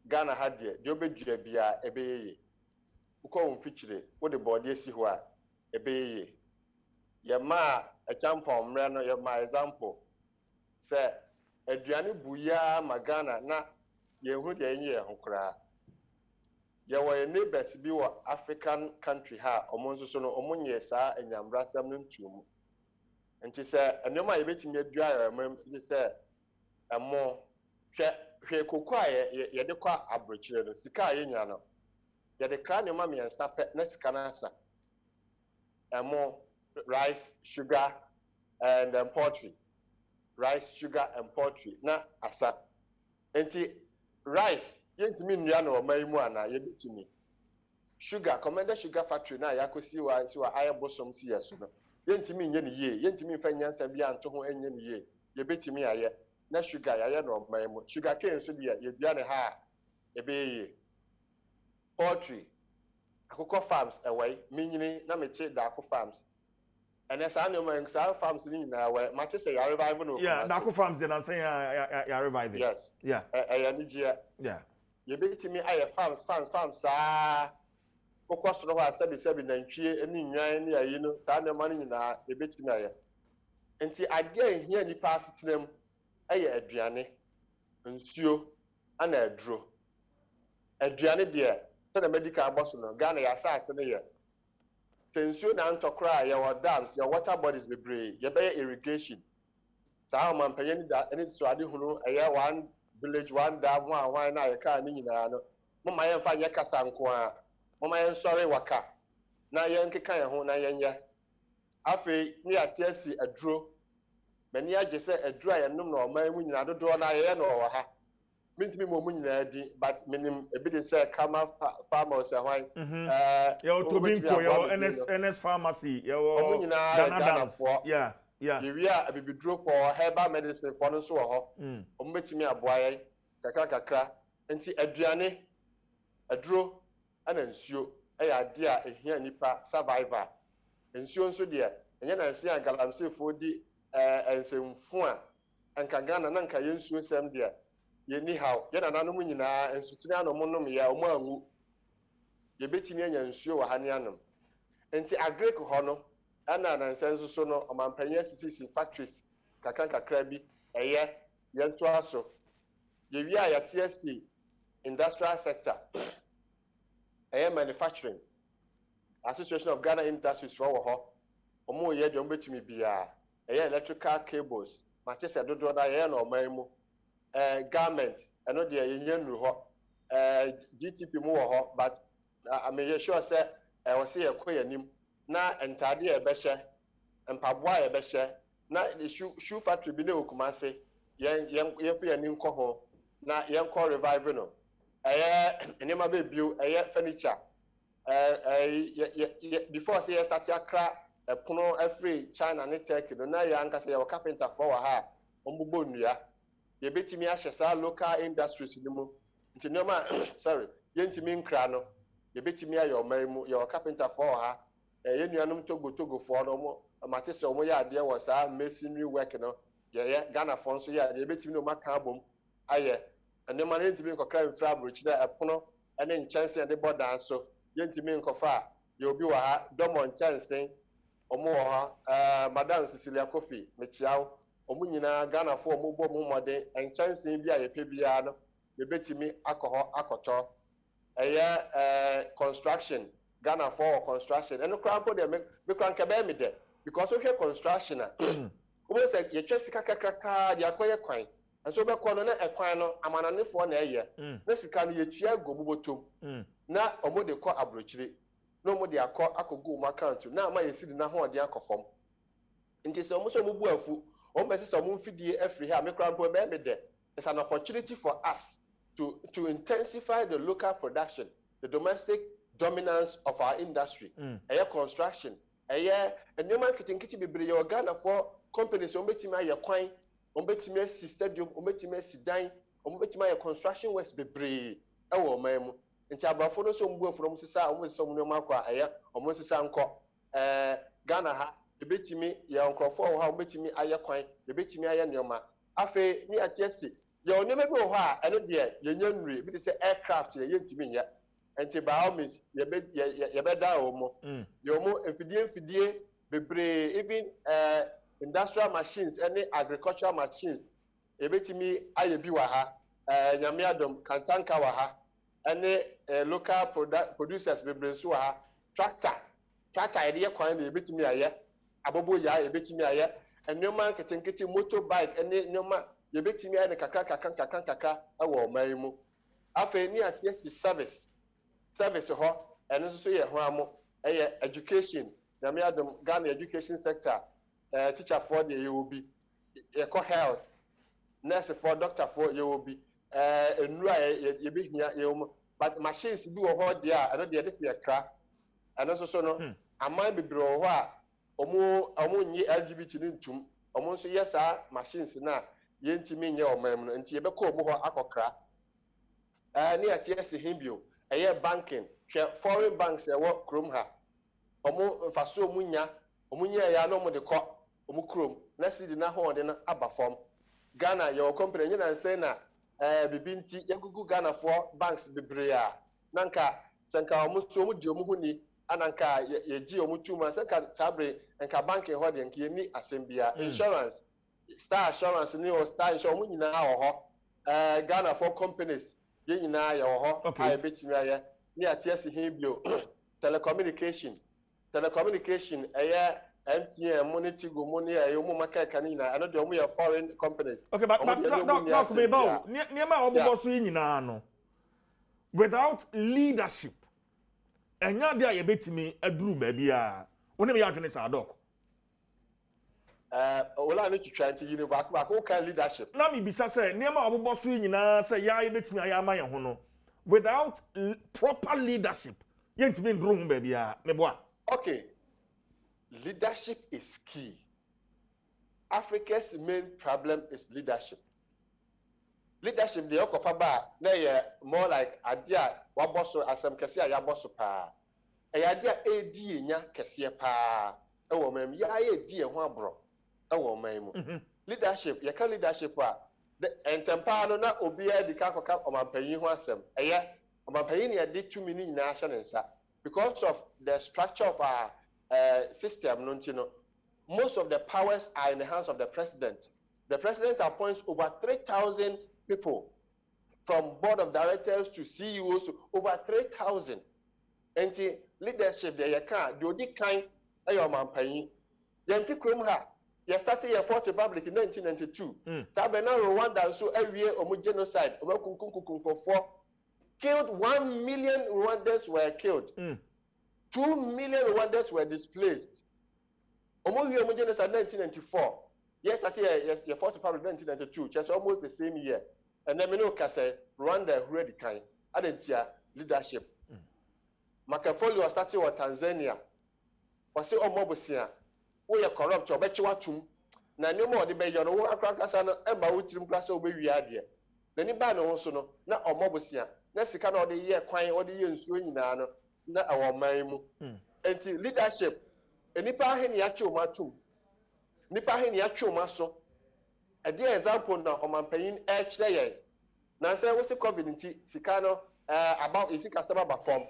Ghana hadie. Diobe bia ebeye. Uko umfichire. What the body si hwa ebeye. Yema a champion mreno yema example. Say aduane buya magana na yehu de enye ehokra. Yewa neighbors bi wo African country ha omonso so no omonye saa enyambrasam no ntumu. Nti se enoma yebetimi adua amam se emo hwe kokwa ye de kwa abrochire no sika yenya no ye de kra ne ma me nsa pe na sika na asa emo rice sugar and poultry rice sugar and poultry na asa enti rice yentimi nnua no omaimu ana yebetimi sugar commander sugar factory na yakosi wa si wa ayebosom si yeso no yentimi nye ne ye yentimi fa nyansa bia nto ho enye ne ye yebetimi aye na sugar ya no omaimu sugar cane so bia yedua ne ha ebeye poultry akoko farms away minyini na meche da akoko farms and as I know my farms ni na we match say ya revive no yeah da akoko farms dey say ya revive yes yeah yeah ye betimi aye farms saa kokos no ha sebi na ntwie ani nwan ni ayi no saa na man nyina ye betimi aye enti ade ahia ni pass tinem aye aduane nsuo ana aduro aduane de na medical boss no Ghana ya saase ne ye sensuo na ntokra ya wa dams ya water bodies bebre ye be irrigation saa man panyin da any so ade hunu aye one village one dam one na ye ka ni nyina no mama ye mfa ye kasa nko a mama ye nsori waka na ye nkeka ye ho na ye nye afi ni atiasi aduro mani age se aduro ye num na oman mu nyina dodo na ye no wo ha mintimi mo mu nyina di but minim ebi de say kama farmers ahwan yo tobinko yo NS pharmacy yo Dance yeah yewia abibiduro for herbal medicine for no so ho ombetimi aboaye kakra enti aduane aduro ana nsuo eya ade a ehia nipa survivor nsuo nso de enye na nsia galamsefo di ensemfu a anka Ghana na nka ye nsuo sem de ye ni how ye na nanom nyina ensutini anom nom ye omo anwu ye betimi anya nsuo wa hane anom enti agric ho no ana na nsenso so no omampanye CCC factories kakra bi eye ye nto aso ye wi a ya TSC industrial sector eye manufacturing Association of Ghana Industries for ho omo ye de ombetimi bia eye electrical cables matese dodo da ye na omanmu garment eno de yenye nru ho GTP mu wo ho but I mean sure say we say ekoyanim na entade e be hye empaboa e be hye na the shoe factory bi na okumase yen fi yani nko ho na yen call revive no enema be bio furniture before say start akra pono every China ne Turkey no na ya nka say your carpenter for wa ha ombubo nnua ye betimi ahye sa local industries ni mu nti nema sorry yentimi nkra no ye betimi aye omanmu your carpenter for ha ye nuanum togo for no mo matese omo ya ade wo sa masonry work no ye Ghana for so ya ye betimi no maka bom aye enema na yentimi nkokra mfra brochi na epono ene nchanse de border so yentimi nkofa ye obi wa ha domo nchanse omo wo ha madam Cecilia Kofi mechiawo omu nyina Ghana for omu bo mu mode enchanse bi a ye pe bia no ye betimi akoho akoto construction Ghana for construction and crowd for them me kwan ka be me de because of construction we say ye twesi kakakaka de akoye kwan and so be kono na ekwan no amananefo na eye na sika no ye tua gobubotom na omo de kɔ abrochire na omo de akogo mo account na ama ye sidi na ho de akofom nti se omo so mo bu afu omo be se omo mfidie afri ha me crowd be me de it's an opportunity for us to intensify the local production, the domestic dominance of our industry. Air construction, air and new marketing kitty be bring your Ghana for companies on betima your coin, on betima stadium, on betima sidine, on betima construction west be brave. Oh, ma'am. And Chabafono some work from Sisa, almost some no marqua, air, almost Sanko, Ghana ha, the betimi, your uncle for how betimi air coin, the betimi air nyoma. Afe ni atiesi. You never go why I don't dear, you know, but it's aircraft, you to me, yeah. And to by all means, you better more. You more if you be brave, even industrial machines, any agricultural machines, a bit to me, I be waha, Yamiadum, Kantanka waha, any local producers be bring suha, tractor idea coin, a bit to me, yeah, Abobo ya, a bit to me, yeah, and no man can get a motorbike, and no man. You bet me and kakra awo maimu afa ni atiesi service ho and so ye ho amo education na me adom Ghana education sector teacher for the you will be eco health nurse for doctor for you will be enura ye be hia ye but machines bi wo ho dia and dey this ye kra and so no aman bibiro ho a omo nyi LGBT ni ntum omo so yes machines na yentimi nye omam no nti yebekọ obo ho akokra ni atiesi himbio banking foreign banks ewo krom ha omo faso omunya ya no mo de kọ omu krom na sidi na ho de na aba form Ghana your company nyina nse na bibinti yagugu Ghana for banks bibrea nanka sanka omu so omu di omu huni ananka yeji omu tuma sanka sabre nka banking ho de nka ni asembia insurance Star Assurance ni o Star Insurance mu nyina ho Ghana for companies ye nyina ya ho ai betimi aye ni atiesi himbio telecommunication MTN Monetigo money aye mu maka kanina ano de omu ya foreign companies okay but no come about niema obobo so nyina no without leadership enya de aye betimi aduru ba bia woni me ya adwene sa dok ola no twitwa nti yini ba ka leadership na me bisa say niema obobo so nyina say ya betimi aya amaye ho no without proper leadership yentimi nduru ho ba bia me boa okay leadership is key. Africa's main problem is leadership. Leadership the okofaba na more like adia waboso asem kese ya boso pa e adia edi enya kese pa e wo mem ya edi ho abro e wo mem leadership ya ka leadership a entempa no na obi edi ka koka omampanyin ho asem omampanyin ne edi tumi ni nyina ahye nsa because of the structure of our system no most of the powers are in the hands of the president. The president appoints over 3,000 people from board of directors to CEOs to over 3,000. And the leadership there you can do the kind of your manpayin. Yanti krum ha. You started your fourth republic in 1992. Tabena Rwanda so every year genocide. Killed 1 million Rwandans were killed. 2 million Rwandans were displaced. Genocide 1994. Yes, I say your fourth republic 1992. Just almost the same year. And then we know say Rwanda already kind. I didn't hear leadership. Makafoli was starting with Tanzania. Was say Omobusia. We are corrupt. Or bet you what to. Na no more the baby. No one akrakasa no. Emba utrim klasa obe wiadie. Then ni ba no so no. Na Omobusia. Na sika na odi ye kwan odi ye nsuo nyina no. Na awo man mu. Enti leadership. Enipa ahe ni achi omatum. Nipa ahe ni achi omaso. A dear example na omampanyin kire ye. Na say we see COVID nti sika no about isika sababa form.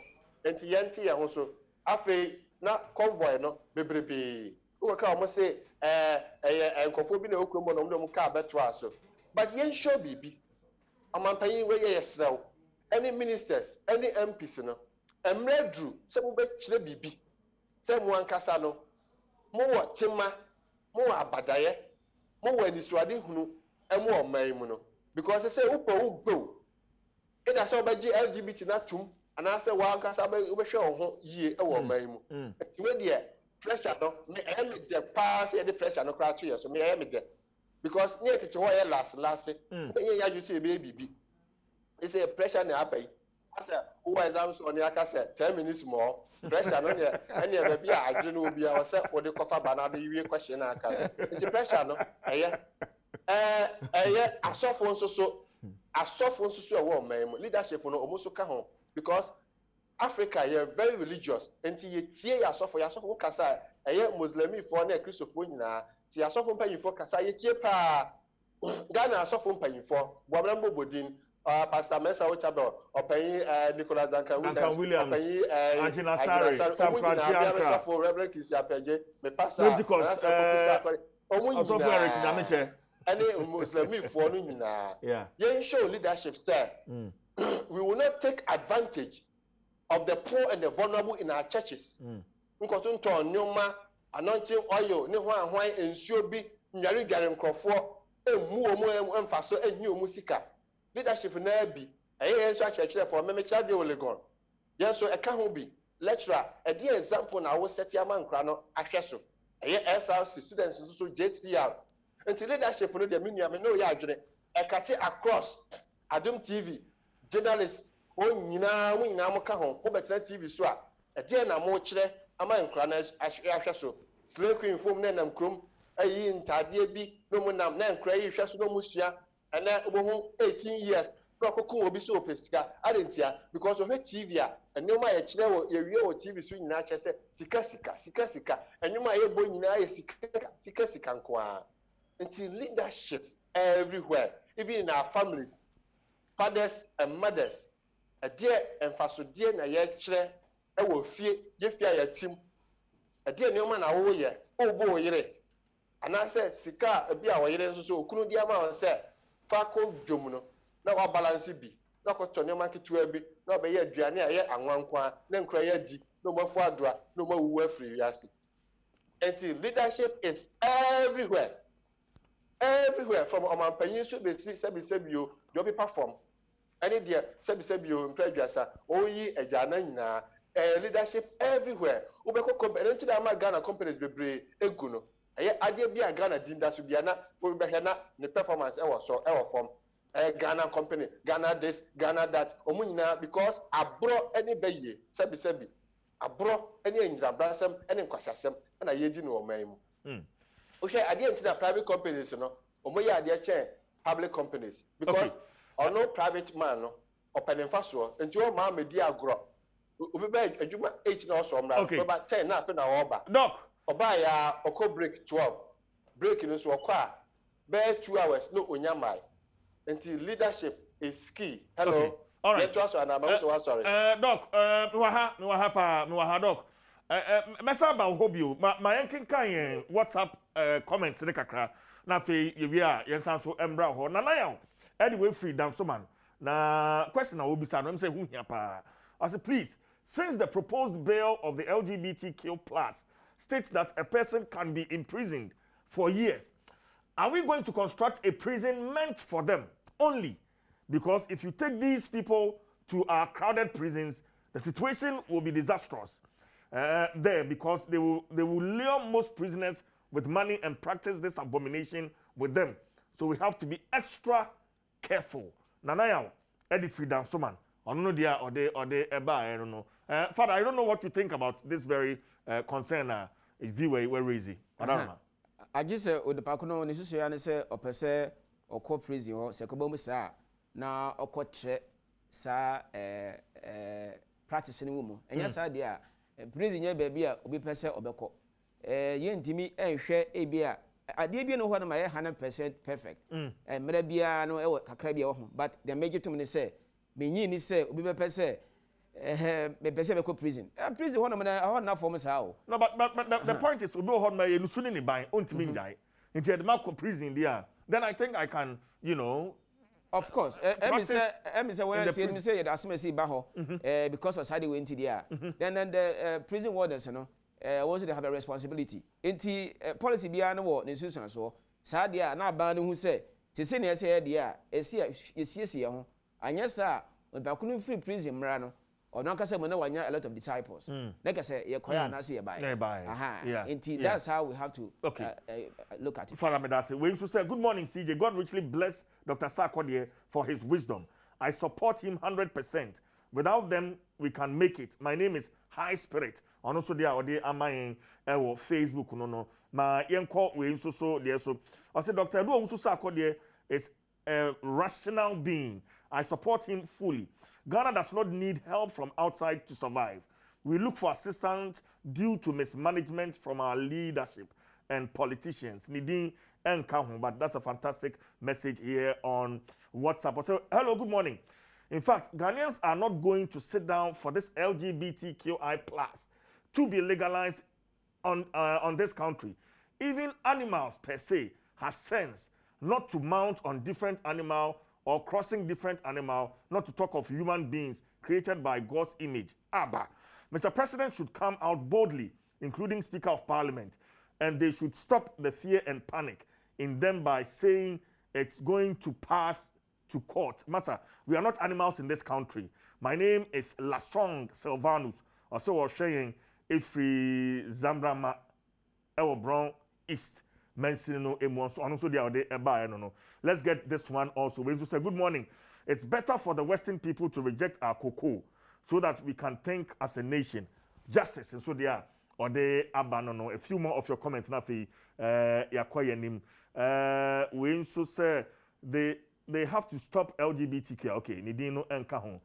Enti yenti ye ho so. Afei na convoy no bebrebe. We ka omo say enkofo bi na okromo no mo ka beto aso. But yen show bibi. Omampanyin we ye yesrew. any ministers, any MPs, no, and Medru, some be Chlebibi, some one Casano, more Tima, more Abadaye, more Niswadi Hunu, and more Maymuno. Because they say, Upo, go. It has all by LGBT Natum, and I say, one Casabe, show ye a woman. Pressure, no, me am the pass any pressure, no crouch here, so me am there. Because near to where last, you see, baby. It's a pressure in the pay. I said, who is on the Aka 10 minutes more. Pressure on here, and never be I don't know, be ourselves for the coffee banana, the question I can. It's pressure, no, I saw for so, I saw for so, woman, leadership on almost home because Africa, you're very religious. Until you see yourself for yourself, Kasa, a Muslim for a Christophone, yourself paying for Kasa, you cheaper. Ghana, so paying for Wabrambo Bodin, Pastor Mesa Ochado, or paying Nicolas Duncan Williams, paying Angela Sari, Sam Kranjianka, for Reverend Kisiapeje, me Pastor, because also for Eric Namiche. Any Muslim for Nina. Yeah. You show leadership, sir. We will not take advantage of the poor and the vulnerable in our churches. Because Nyoma, anointing oil, Niwa, wine, and Shobi, Nyari Garim Crawford, and Muomo and Faso and New Musica. Leadership in Abbey, a church for Meme Chade Olegon. Yes, so a can't be. Lecturer, a dear example now was set Yaman Crano, Asheso. A SRC students also JCR. Until leadership for the Miniam, no yardre, a catty across Adom TV, journalists. Oh, Nina, we now come over TV swap. A dear Nnawotwi a man cranes Ashaso. Slave Queen from Nenam Crum, a yin Tadiabi, no monam, Nan Cray, Shaso Musia, and then 18 years. Prococum will be so pesca, I didn't hear because of her TV, and no my channel, your real TV swing Nacha said, Sikasika, and you might boy in Sikasikanqua. Until leadership everywhere, even in our families, fathers and mothers. A dear and faso dear na ye chere e wo fie ye fia ya tim a dear no man awo ye obo yire ana se sika e bia wo yire nso so okunu dia ma on se fa ko dwom no na wa balance bi na ko to ne ma kitu bi na be ye aduane a ye anwankwa na nkura ye di no mafu adoa no ma wu afri wiase. Until leadership is everywhere from Omanpanyin so be sebi you be perform. Any dear, Sebisebio, and Prejuasa, Oyi, a Jana, leadership everywhere. Ubeko company to the Ghana companies be brave, Eguno. I did be a Ghana Dinda Subiana, Ubehana, the performance ever so ever from a Ghana company, Ghana this, Ghana that, Omunina, because I brought any baby, Sebi, I brought any in Brasem, any Quasasem, and I didn't know my. Okay, I didn't see the private companies, you know, Omoya, dear chair, public companies, because. Or no private man or penenfaso and your mamma media grow. We beg a juma 8 or so, about 10 nothing over. Doc, or buy a co break 12. Breaking into a car. Bear 2 hours, no unyamai. Until leadership is key. Hello. Okay. All right. And I'm also sorry. Doc, Nwaha, Doc. Mesaba Hobio, my uncle can WhatsApp comments in the Kakra. Nafi, you are, yes, so Embra or Nanaya. Anyway, freedom, so man. Now, question I will be saying, I'm saying, who here, pa? I said, please, since the proposed bill of the LGBTQ plus states that a person can be imprisoned for years, are we going to construct a prison meant for them only? Because if you take these people to our crowded prisons, the situation will be disastrous there because they will lure most prisoners with money and practice this abomination with them. So we have to be extra careful. Nanaya, Eddie Freedom Suman. I don't know dia or they eba, I don't know. Father, I don't know what you think about this very concern view where easy. I don't know. I just say with the Pakuno Nisu say or per se or co prison or Secobomusa now or coach sa practicing woman. And yes, idea prison ye baby or be per se or beco. Yen Timmy and share a beer. I did be no one of my 100% perfect. And maybe I know Kakabia, but the major to me say, Mini say, we be per se, me prison. Prison one of my own now for how. No, but the point is, we go on my Lusuni by Untimin die into the Marco prison there. Then I think I can, you know, Of course. Emi say when I say that assume say baho because of side way into there. Then the prison warders no also they have a responsibility. Enti policy bia no wo institution so. Sa dia na ban who say say na say dia esi ho. Anya sa ba kunu free prison mra no. Or no kase mo na wanya a lot of disciples. Na kase ye koya na say ye buy. Yeah. Enti that's how we have to look at it. Father Medase, we used to say, good morning, CJ. God richly bless Dr. Sarkodie for his wisdom. I support him 100%. Without them, we can make it. My name is High Spirit. And also there are my Facebook. No. My call we used to so there. So I said, Dr. Sarkodie is a rational being. I support him fully. Ghana does not need help from outside to survive. We look for assistance due to mismanagement from our leadership and politicians. Nidin Nkahu, but that's a fantastic message here on WhatsApp. So, hello, good morning. In fact, Ghanaians are not going to sit down for this LGBTQI plus to be legalized on this country. Even animals per se have sense not to mount on different animal or crossing different animal, not to talk of human beings created by God's image. Abba. Mr. President should come out boldly, including Speaker of Parliament, and they should stop the fear and panic in them by saying it's going to pass to court. Massa, we are not animals in this country. My name is Lasong Silvanus. Also, was saying Ifri Zambrama Ewo Brown East. Mentioning so also the other no. Let's get this one also. We say good morning. It's better for the Western people to reject our cocoa so that we can think as a nation. Justice and so they are or they abandon a few more of your comments now for we also say they have to stop LGBTQ. Okay, Nidino and Kahon.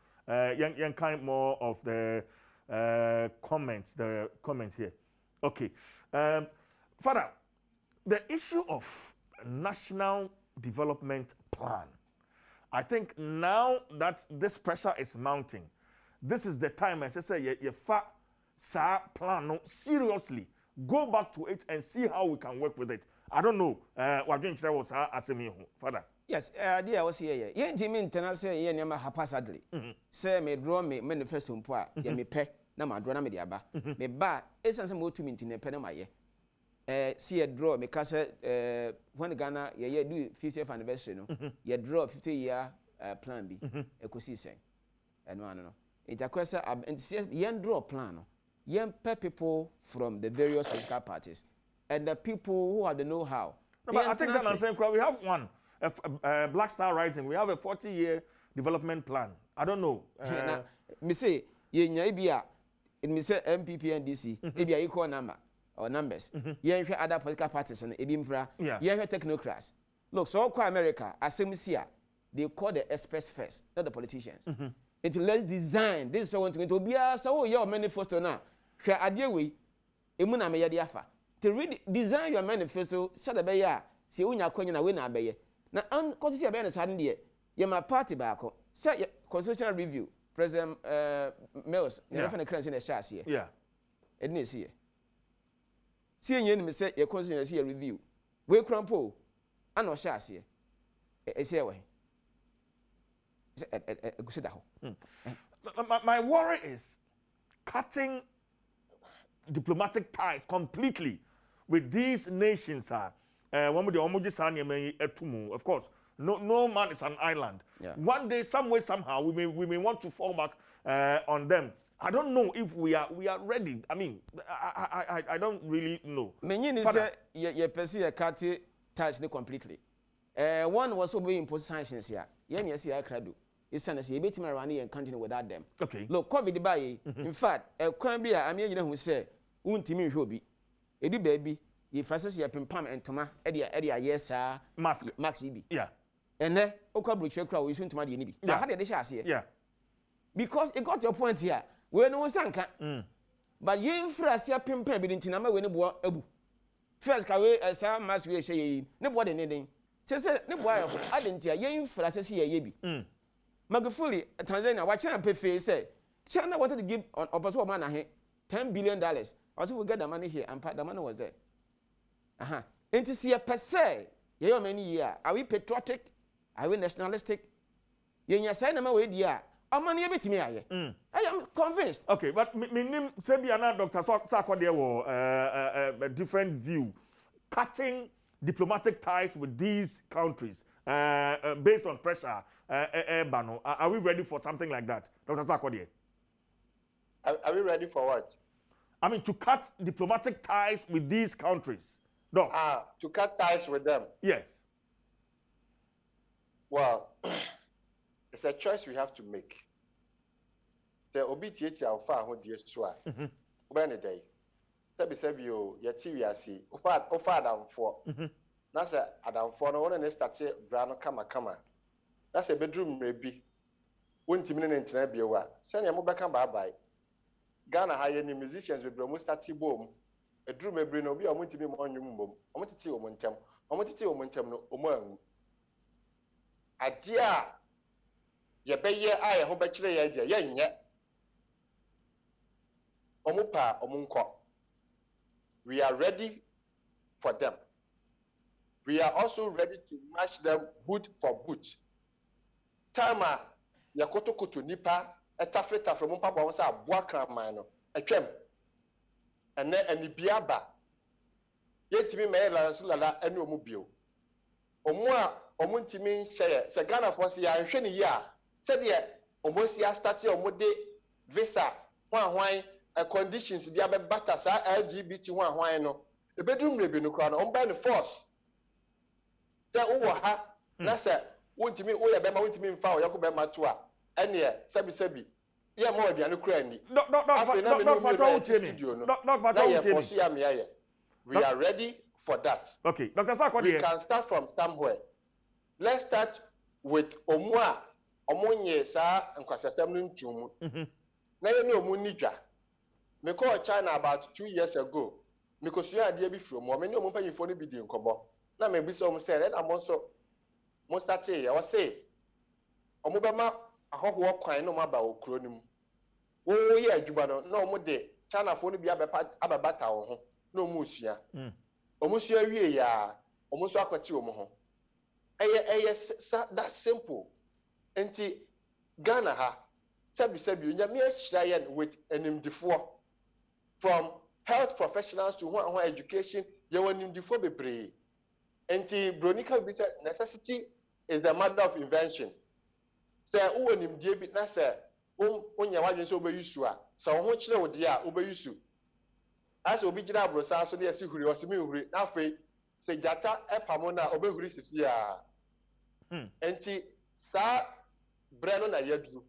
Young kind more of the comments here. Okay. Father, the issue of national development plan. I think now that this pressure is mounting, this is the time I say you sa plan no seriously. Go back to it and see how we can work with it. I don't know. What doing was asking Father. Yes, dear was here. Ye Jimmy international ye nyama haphazardly. Say me draw me manifesto mpo ye me pe na ma draw na me dia ba. Me ba esanse mo to me ntine pe na ma ye. See a draw because when Ghana ye do 50th anniversary no ye draw 50-year plan bi ekosi sen eno no it akwesa yen draw plan no yen pay people from the various political parties and the people who have the know-how. No, but I think that's the same. We have one Black Star Rising. We have a 40-year development plan. I don't know. Me say ye nya bia me say MPP and DC e bia equal number or numbers. You hear other political parties and Ebimfra. You hear technocrats. Look, so call America, as they call the experts first, not the politicians. Until let's design this so to be a so your manifesto now. Share idea way, Emuna Meya Diafa. To read design your manifesto, Sadabaya, see unya coin and win abeye. Now, unconscious awareness hadn't yet. You're my party back. Set your constitutional review. President Mills, you're not going to in a chassis. Yeah. It needs here. See you me say your constitutional review. We crumple. I know chassis. It's here way. My worry is cutting diplomatic ties completely with these nations. Of course, no man is an island. Yeah. One day, some way, somehow, we may want to fall back on them. I don't know if we are ready. I mean, I don't really know. Many say you perceive a cut ties completely. One was also being imposed sanctions here. Yes, I crowd. It's an as you beat me around here and continue without them. Okay. Look, COVID by. In fact, a can be I mean, you know who say, won't me be. Eddie baby, if I say you pam and Toma, Eddie, yes, sir, Max EB. Yeah. And then, Oka your crowd, we soon to my DNB. Now, how did they share here? Yeah. Because it got your point here. We're no sanka. But you first, your pimp, didn't know when you bought Abu. First, Kawe, as some mass we say, nobody needing. Say, no boy, I didn't hear you first, see a yebi. Magufuli, Tanzania, watching a pay face say, China wanted to give on opposite man $10 billion. Also, we get the money here, and the money was there. And to see a per se, many years. Are we patriotic? Are we nationalistic? yenya say na ma we di a amane ye betimi aye I am convinced. Okay, but minim sebia na Dr. Sarkodie wo a different view, cutting diplomatic ties with these countries based on pressure. Are we ready for something like that, Dr. Sarkodie? Are we ready for what? I mean, to cut diplomatic ties with these countries. No. To cut ties with them. Yes. Well, it's a choice we have to make. The OBTH alpha who dear swa. When a day. Sabi you yeti ofa Adam for. That's a Adam for no one start brano kama. That's a bedroom maybe. Won't mean in Tinabia. Send your mobile bye. Ghana hire any musicians with Bromusta Boom. A drum may bring obi want to be more boom. I want to see Omontam. I want to see Omontam no Omo. Adia ye be ye I hope bachelor ye yet. Omupa Omunko. We are ready for them. We are also ready to match them boot for boot. Tama yakoto kutu nipa etafreta from papa won say aboa kraman no etwem ene anibiaba yetimi me la sulala ene omu bio omu a omu ntimi hye se Ghana for say ya hwe ne yi a se de omu si start omu de visa hwan conditions dia be bata sa LGBT hwan no ebedum rebe no kra no on by the force te wo ha na se wontimi wo ye be ma wontimi mfa wo yakọ be ma to a ene sabi yeah more than a cranny. We are ready for that. Okay, Dr. Sarkodie. We can start from somewhere. Let's start with Omwa Omonye sa nkwasasem ntumu. Na ye no munija. Me call China about 2 years ago. Because you are there before more many omo pay phone bi di nkobo. Na me bi so omo say na mo so mo start here. I was say omo be ma ahoho kwan no maba okro nim wo ye adwuma no na omo de China fo no bi ababata wo ho na omo sua omo sua wie ya omo so akwati omo ho eye that simple enti Ghana ha sabi onya me ahira ye with enimdifo from health professionals to one education ye wanimdifo bebre enti bronika bi say necessity is a matter of invention. Say who nim die bi na say onya wadwen so obeyisu a so ho kire wo dia obeyisu as obi gina abrosa so na esi huri osimi huri na fe se jata epamo na obehuri sisi a enti sa breno na yadru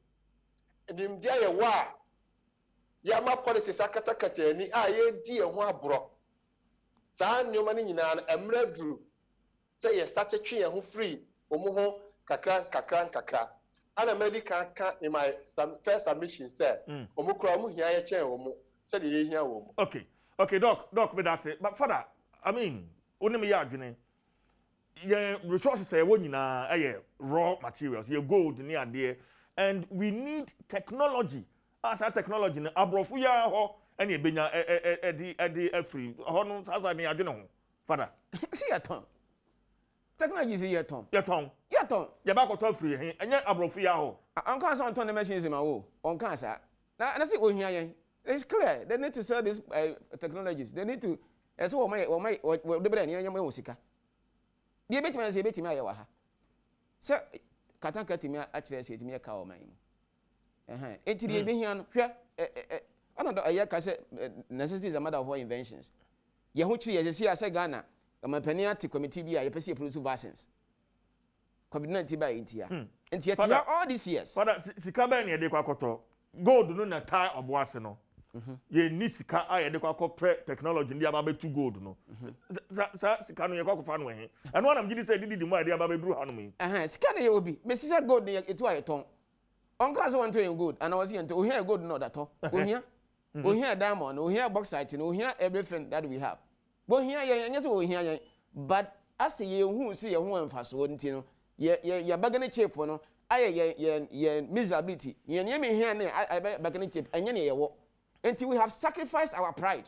nim dia ye wa ya ma politics akata kata ni a ye di ho abro sa nyoma ni nyina na emra dru say ye start twe ye ho free omo ho kakra ana medical can in my first submission said omukura omu hia ye chen omu said ye hia omu. Okay doc me that say but father I mean onim ya adwene ye resources say won nyina raw materials ye gold ni ade and we need technology as a technology na abrofu ya ho ene ebenya edi free ho no sasa ni adwene ho father see aton technology is here ton ye ba ko to free hen enye abrofu ya ho on kan so ton the machines ma wo on kan sa na say ohia yen it's clear they need to sell these technologies they need to so o my de bra ni yen ma wo sika de betima say betima ya wa ha se katanka timi a kire say timi ka o man enti de be hia no hwe another aye ka say necessity is a matter of inventions ye ho kire ye say ase Ghana Amapania to committee be a person produce vaccines. COVID-19 by India. And yet all these years. Father, Sikaben ye de kwakoto. Gold no na tie oboase no. Ye ni sika aye de kwakoto technology ndi ababe to gold no. Sa sika no ye kwakofa no he. And one am gidi say didi mo ade ababe bru hanu me. Sika na ye obi. Me sisa gold ne etu aye ton. Onka so want to gold and I was here to ohia gold no that to. Ohia diamond, ohia bauxite, ohia everything that we have. But here yes we here but as ye hu see ye hu emfaso nti no ye bagane chip no aye ye miserability ye me here na bagane chip enye ne ye wo nti we have sacrificed our pride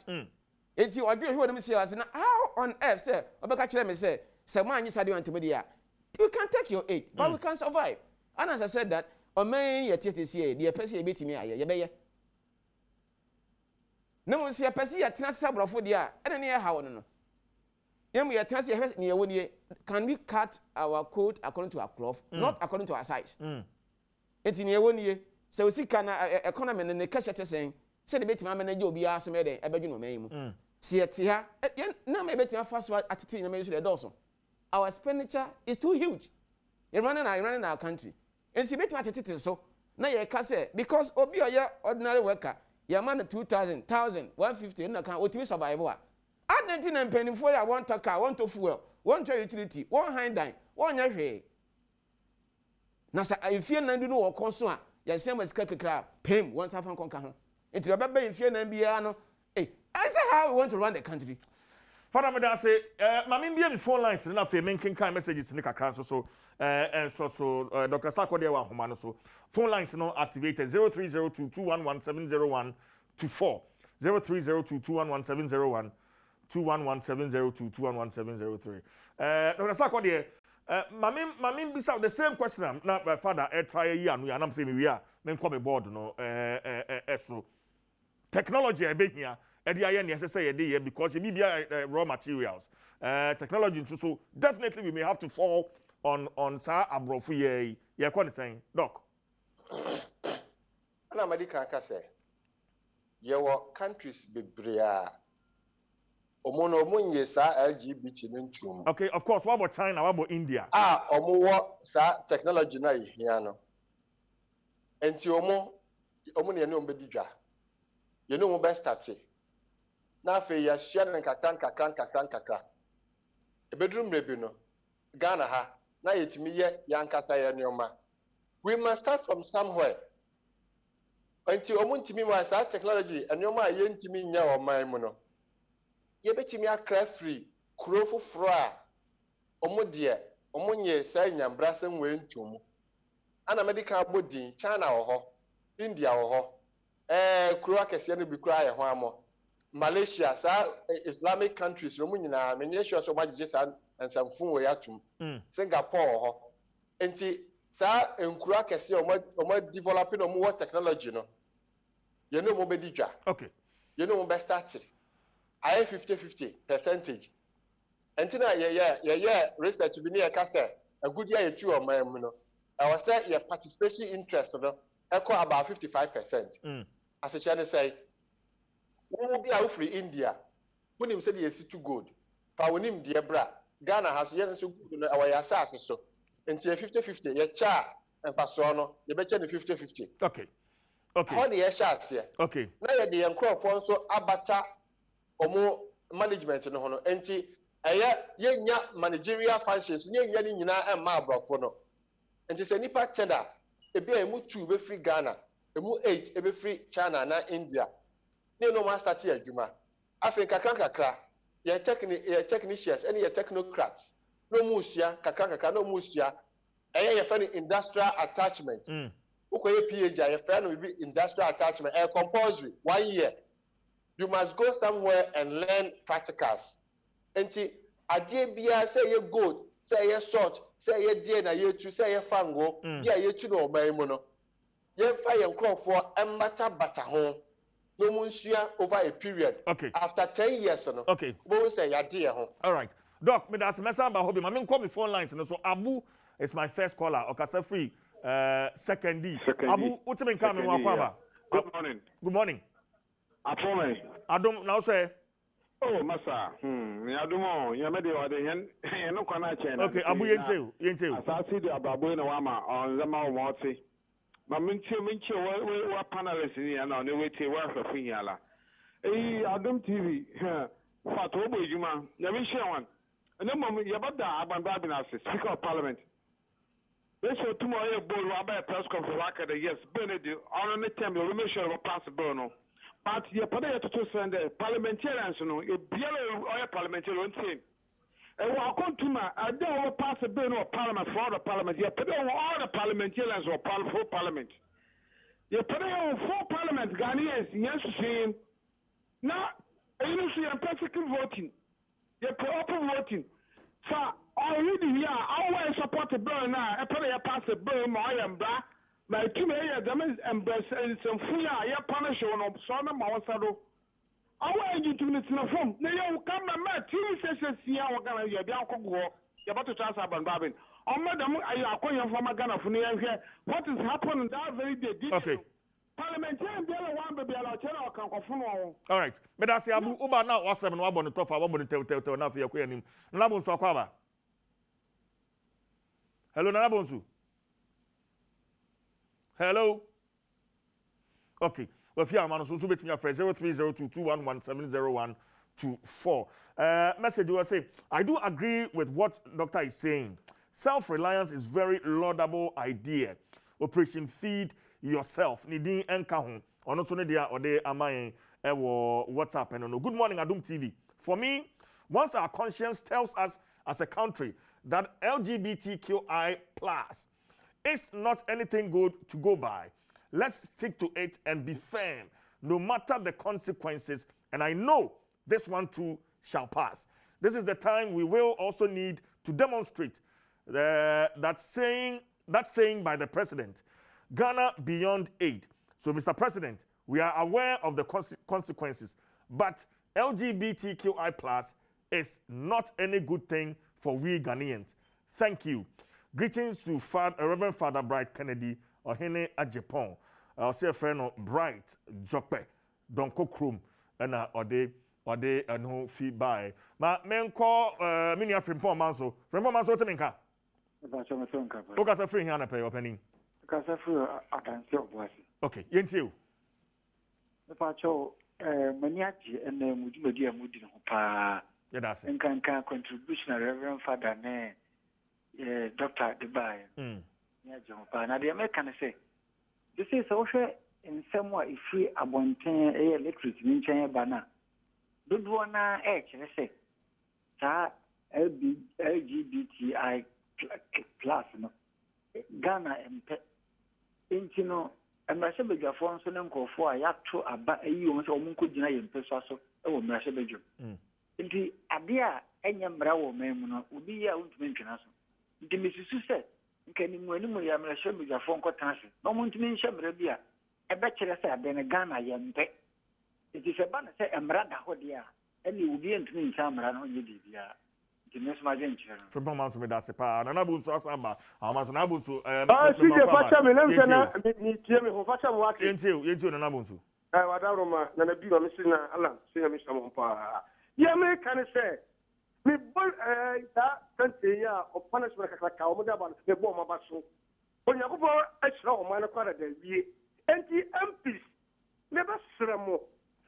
nti odwe hwe dem say as na how on earth say obeka kire me say man you sade want me dia you can take your aid but we can survive And as I said that, o man yet see the person a bit me aye be ye. No one see a person yet not sabrofo dia, and near how no. Yam we attend near 1 year. Can we cut our coat according to our cloth, not according to our size? It's near 1 year. So we see can economy and the cash at saying, say the bit my manager be asked me there, no name. See it here, now maybe to fast at the dorsal. Our expenditure is too huge. You're running our country. And see bit my so now you can say because obi your ordinary worker, your man 2,000, 150 in the account, what you survive. At 19 and penny for you, one car, one to fuel, one to utility, one hind dine, one your hay. Now, if you're not doing or consumer, you're same as Kakra, pay once half and conquer. It's your baby if you're an MBA. Hey, I say how we want to run the country. Father, I say, Mammy, be on the phone lines, and after making kind messages in the Kakran, so, and so, Dr. Sako, there were Homano, so, phone lines now activated 0302 211 701 24 0302 211 701 211 211 Dr. Sako, there, Mammy, beside the same question, now, my father, try a year, and I'm saying we are, then come aboard, no, so, technology, I bet here. Because it may be raw materials. Technology, so definitely we may have to fall on Sir Abrofu ye. You're quite saying, Doc. And America can say, your countries be bria. Omono sa LGBT nchum. Okay, of course. What about China? What about India? Omo sa technology na here. Enti omo ne no mbedidwa. You know mo best start. Na fe ya share kakran e bedroom rebi no Ghana ha na yetimi ye yankasa ye neoma. We must start from somewhere until omuntimi ma sa technology neoma ye ntimi nya o man mu no ye betimi akra free kuro foforo a omudie omunye sa nyambra sem we ntum ana medical body China wo ho India wo ho kuro akese no bi kura ye ho amo Malaysia, Islamic countries, Romania, Malaysia, so much just and some fun way atum. Singapore, and sa enkura kesi omo developing more technology no. You know mo bedija. Okay. You know mo best start. I 50-50%. Entina yeah research bi ne ka say a good year you o man mu no. I was say your participation interest no equal about 55%. As a channel say we be out free India. When him said he is too good. For when him dear bra, Ghana has yen so good our assassin so. Until 50-50, ye cha and fasono, ye betcha 50-50. Okay. How the air shots here? Okay. Now the uncrow for so abata or more management in honor. Enti ye managerial functions, ye yanina and marbra for no. And it's a nipa tender. A be a mu 2 be free Ghana, a mu 8 a be free China na India. No master here, Juma. Africa kakra, your technicians, any technocrats. No musia, kakra, no musia. And your friend industrial attachment. Okay, PhD, your friend will be industrial attachment, compulsory 1 year. You must go somewhere and learn practicals. And see, a dear beer, say you're good, say you're short, say you're dear, na you to say you're fango, yeah, you to know by mono. You're fire and crop for a matter bata home. No monsieur over a period. Okay. After 10 years, no. Okay. Both say ya dear home. All right. Doc, me that's a message about hobby. I mean, call me phone lines. So Abu is my first caller. Okay, free. Second D. Abu, what's the coming? Good morning. Good morning. Adom, now say. Oh, Massa. Adom, you made the other no connection. Okay, Abu Yenteu. Assassin the Ababu and Wama on the Mount. Minche what panelists in here now, they wait to work for Fiala. Adom TV, Fatobo Juma, never share one. And then, Yabada Abandabin, Speaker of Parliament. They show tomorrow, board Rabbi press conference, yes, Benedict, on the time, you make sure of pass Bruno. But you put it to send the parliamentarians, you be a parliamentarian team. And what come to my, I don't pass a bill of parliament for the parliament. You put on all the parliamentarians or full parliament. You put on 4 parliament, Ghanaians, yes, saying, now, you see, I'm perfectly voting. You put open voting. So, already here, always support the bill now. I put a pass the bill, my bra. My 2 million embrace and some free, I punish on son of my saddle. I want you to listen to phone. Now you come and met 2 sessions here. We're going to be able to go. You're about to transfer and Babin. Oh, madam, I am calling from a gun of here. What is happening that very day? Okay. Parliamentarian, the other one, baby, I'll tell you. All right. But I say, Abu Uba now, what's seven, one bonnet, top, I want to tell enough for your queen. Nabon Sakava. Hello, Nabonsu. Hello. Okay. Well, if you are man, so bet me your friend 030221170124. Message you say, I do agree with what doctor is saying. Self-reliance is very laudable idea. Operation Feed Yourself. Nidin enkahon. Ono so ne dia ode amayen ewo WhatsApp and no. Good morning, Adom TV. For me, once our conscience tells us as a country that LGBTQI plus is not anything good to go by, let's stick to it and be firm, no matter the consequences. And I know this one too shall pass. This is the time we will also need to demonstrate that saying by the president, Ghana beyond aid. So, Mr. President, we are aware of the consequences, but LGBTQI plus is not any good thing for we Ghanaians. Thank you. Greetings to Reverend Father Bright Kennedy, Ohene Ajepon. I'll say a friend of Bright Jope, Donko Krum, and Ode no fee by. Ma men call mini Frimpon Manso. Frimpon Manso Teminka. Okasa free here pay opening. Okasa free attention was. Okay, yentiu. The pacho maniaci and Mudia Mudin Hopa. Yeah, that's it. And can contribution Reverend Father Ne Dr. Dubai. Yeah, John. Now the American say this is also in some way free abundant electric in China banner. Good one, let's say, LGBTI plus, no Ghana and Intino, and Massabeja for Sonam for a yak to a you so Munkudina in Pesaso, or Massabejo. Into Adia, any bravo memono, would be a would mention us. The Mrs. said, can you win me a Massabeja phone cotancy? No one to mention Rabia. A bachelor said, then a Ghana yam pet. It is a banner say Amrada Hodia, and you will be in twin Samran on you, dear. The next my venture. From Pomon's with us, and Abu Samba, I'm as an Abu. I see the Fashion into an Abunsu. I was out of my Nanabiba, Mr. Alan, see Mr. Mompa. Yeah, me can say. Me boy, that country of punishment like Kaumudaban, the bomb of Basso. When you go, I saw my father, the MPs never sermo.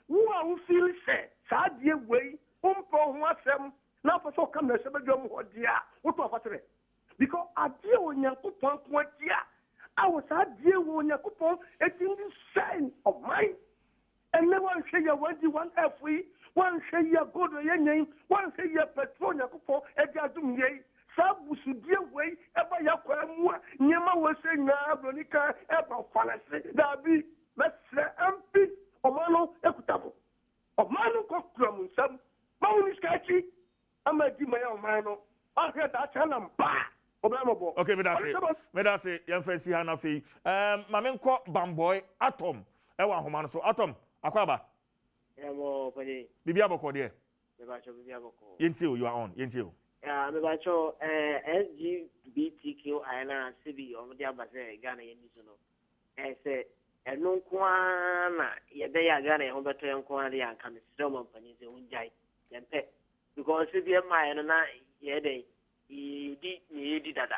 Who are feel sad, sad year way, for them. Now for so come the Sabajum or dear, what of it? Because I deal when you coupon, what dear. I was a deal when you coupon, a single sign of mine. And no one say you want you one free, one say you go to your name, one say you petrol your coupon, a gadum yay. Sabu should dear way, ever your Nema was saying, Bronica, ever fallacy, that be, let's say, MP, Omano, equitable. Omano cockrum, some, Mount sketchy. I'm a give my own man. I heard that channel. Okay, but that's it. Young fancy Hanafi. Mamen called Bamboy Atom. Ewa Homan, so Atom, Aquaba. Bibiabo Cordia. Yentil, you are on. Yentil. I'm about your LGBTQI and CB or Diabase, Ghana, and say, and no Kwana, they are Ghana, Humberto and Kwana, and come to Roman Panis and Jai, and pet. Because if you have my and he did that.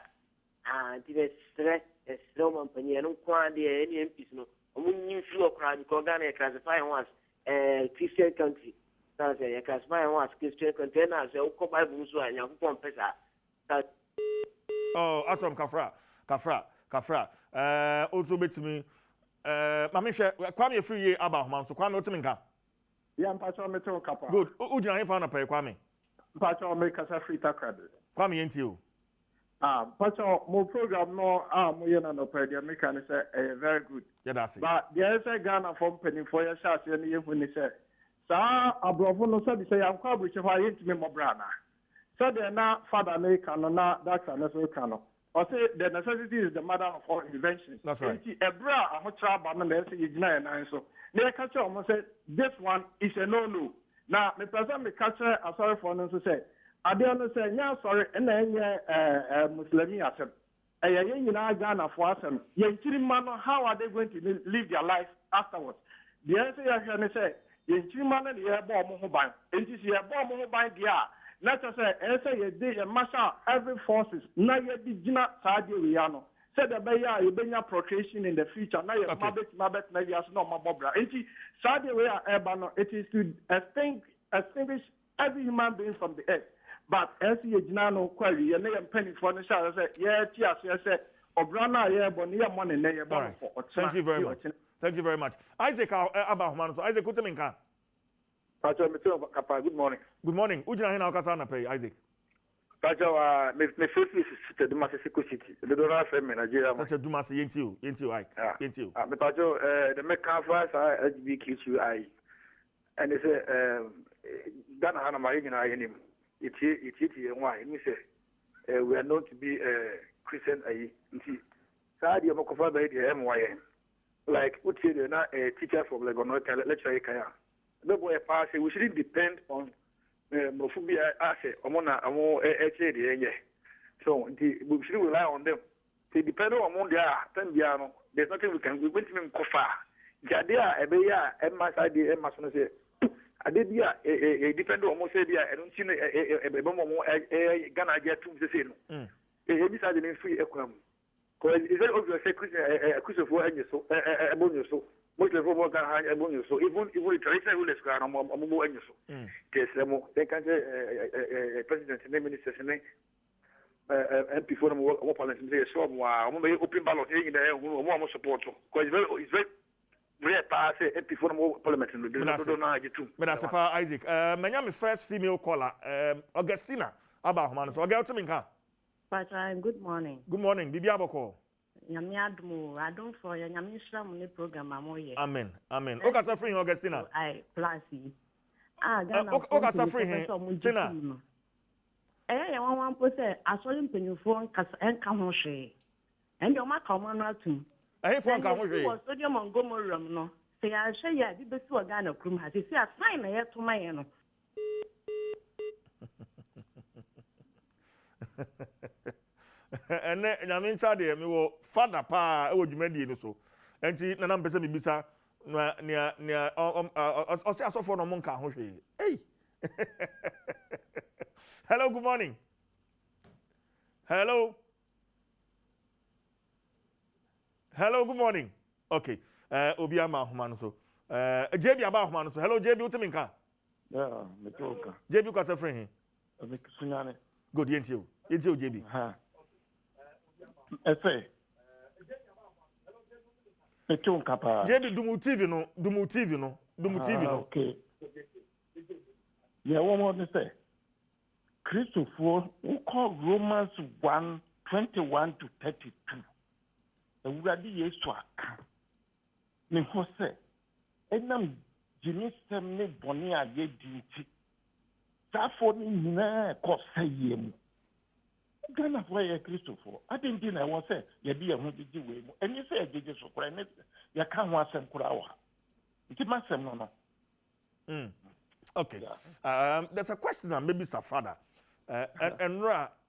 And the stress is Roman Panis and Kwana, any MPs, no, when you feel a crowd, because Ghana classifying was a Christian country. That's a classifying was Christian containers, a Okoba Busu and Yampon Pesa. Oh, Atom Kafra. Also bet me. Mamisha, Kwame free year about man, so Kwame Otiminka. Yeah, Pacho Metal Kappa. Good. Ujana found a pay, Kwame. Pacho make us a free tackle. Kwame into you. Pacho, more program, no, Muyana no pay, the American is very good. Yeah, that's it. But there is a Ghana from penny for your shots, and you when he said, Sir, Abrofono said, say, I'm quite rich if I ain't me, Mobrana. So they're not father American or not that's another canon. Or say the necessity is the mother of all inventions. That's right. A bra, a hot trap, and then say you so. They catch almost said this one is a no. Now, the person may catch a sorry for them to say, I don't say, yeah, sorry, and then Muslim asem. You know, Ghana for us, how are they going to live their life afterwards? The answer is say, you man and you have bomb mobile, and you see a bomb mobile, not just say, you did a marshal every forces, now you did not Saudi Riano. Said the Baya, you bring your procreation in the future. Now you Mabet, maybe as no Mabobra. And Saudi Arabia, it is to extinguish every human being from the earth. But as you know, query, you name penny for the shower, say, yeah, yes, Obrana, yeah, Bonia money, right. Thank you very much. Thank you very much. Isaac, Abahman, so Isaac, what's the Good morning. Good morning. Ujina Hina Kasana pay, Isaac. Pacho, my first visit to Mexico City. The donor from Nigeria. Such a Dumas, Yentu, Ike. Yentu. The Pacho, the Mekanfas are LGBTQI. And they say, Dana Hana Marina, I him. It's here, why? We say, we are known to be Christian. Sadia Mokofa by the MYN. Like, what say they're not a teacher from Legono, lecture Kaya. No boy, pass, we shouldn't depend on Mofubia asset, Omona, Amo, HA, so we should rely on them. They depend on their Tangiano. There's nothing we can, we went to them Kofa. Jadia, Ebeya, Emma Sadi, Emma Sonase. I did a depend on Mosedia, I don't see a Ghana get to the same. A decided in free equum. Because it's very obvious a Christopher so a bonus so. Most of all, so even traditional rulers are more so. They can say president and ministers and MP for them work on say so open ballot in the more support. Because it's very rare pass MP for them parliament. But that's Isaac. My first female caller, Augustina Abahman. So I get to me. Good morning. Good morning. Bibi Aboko. I don't for your Yamisha program. Amen. Amen. Okay, suffering Augustina. I plus. Okay, suffering. Tina. One person, I saw him penny phone and come and your mark on one to. I have one come with Sodium Montgomery. No, say I share ya, did the two again of Krum has. You see, I sign a to my end. And I mean, Tadi, me will father pa, I would you so. And see, Nanam Pesa Bisa near or say, I saw for no monka. Hey, hello, good morning. Hello, good morning. Okay, Obiama Humano so. JB about Humano so. Hello, JB Utaminka. Yeah, Metoka. JB got a friend. Good, Yentu, JB. Efe. JB Dumu TV no. Okay. Yeah, one more to say. Christopher, who call Romans 1:21 to 32. The Wadi Yeswaka. Nihose. Enam Jinisem ne Bonia ye dinti. Tafoni na kosayemu. Ghana for a Christopher. I didn't think I was say, you be a hundred way. And you say, I did just for a minute. You can't want some kurawa. It's a massive no. Okay. Yeah. There's a question that maybe it's a father. And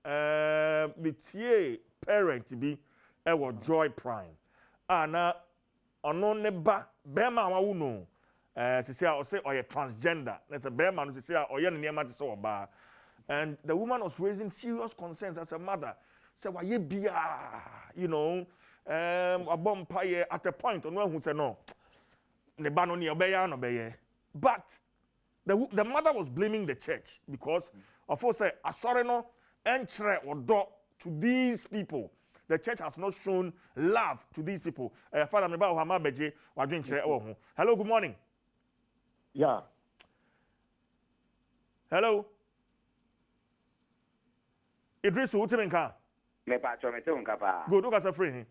the parent to be a joy prime. Now, on neba, Bema Wauno. To say, or say, or a transgender. That's a bear man to say, or you're near Matiso bar. And the woman was raising serious concerns as a mother. Said, why ye be, you know, a bomb pie at a point on one who said, no, the banoni obey. But the mother was blaming the church because, of course, a sorry no, entry or door to these people. The church has not shown love to these people. Father, hello, good morning. Yeah. Hello. Idris Utimenka. Me pacho me tunka pa. Good, okay, free.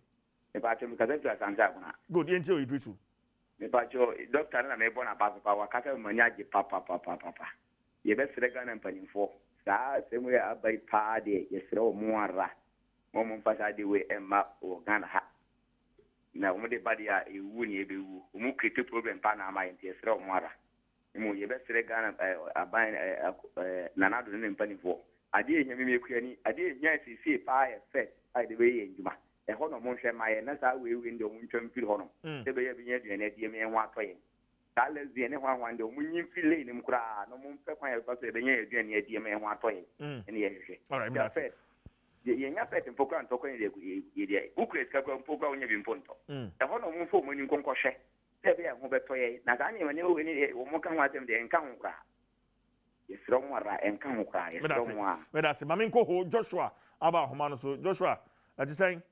Me pacho me kaza tu asanja kuna. Good, yentio Idris. Me pacho doctor na me bona pa pa wakata manya ji papa. Ye be sere Ghana mpanimfo. saa sɛm yɛ abai paa deɛ yɛsrɛ wɔ mo ara mo mfa saa de wei ɛmma wɔ Ghana ha na wɔn de ba deɛ a ewu ne ebewu wɔn create problem paa na ama yɛn te yɛsrɛ wɔ mo ara mo yɛbɛsrɛ Ghana aban nanado ne mpanimfoɔ adeɛ nyɛ mmemme ekua ni adeɛ nyɛ sisi paa yɛ fɛ a de bɛyɛ ndwuma ɛhɔ na ɔmo nhwɛ ma yɛ na saa wei de ɔmo ntwa mfiri hɔ no sɛ bɛyɛ bi nyɛ aduane adie mɛ ho atɔ yɛn saa lesbian ne ho ahwan de ɔmo nyi mfiri lane mu koraa na ɔmo mpɛ kwan yɛ kɔ so ɛbɛnyɛ aduane adie mɛ ho atɔ yɛn ɛne yɛhwehwɛ yɛnya fɛt mpo kora ntɔkɔ yɛdeɛ wokura sika kora mpo kora wonya bi mpo ntɔ ɛhɔ na ɔmo mfa ɔmo ani nkɔnkɔhwɛ sɛ ɛbɛyɛ ho bɛtɔ yɛn na saa nneɛma ne wɔwɔ ni ɔmo ka ho asɛm deɛ ɛnka ho koraa yɛsrɛ mo ara ɛnka ho koraa yɛsrɛ mo a medase mame nkɔ ho Joshua aba ahoma no so Joshua ɛte sɛn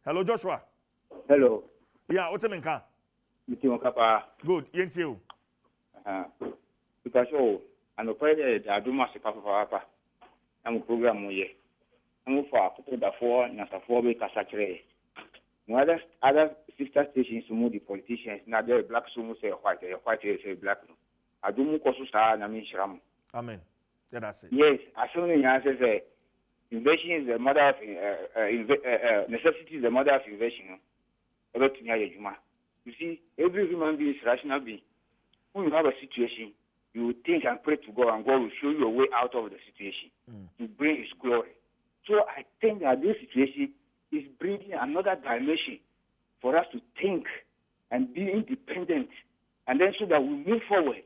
hello Joshua hello yeah wote me nka miti mo kapa good yentie o because oh anɔpa yɛ de adom ase papa am program mo yɛ am for akotodafoɔ nyasafoɔ be kasa kyerɛ no other sister stations mo the politicians na there black so mo say white say black no adom ko so saa na me nhira mo amen that's it yes aso ne nya say invention is the mother of necessity is the mother of invention no about to adwuma you see every human being is rational being when you have a situation you will think and pray to God and God will show you a way out of the situation to bring his glory. So I think that this situation is bringing another dimension for us to think and be independent and then so that we move forward.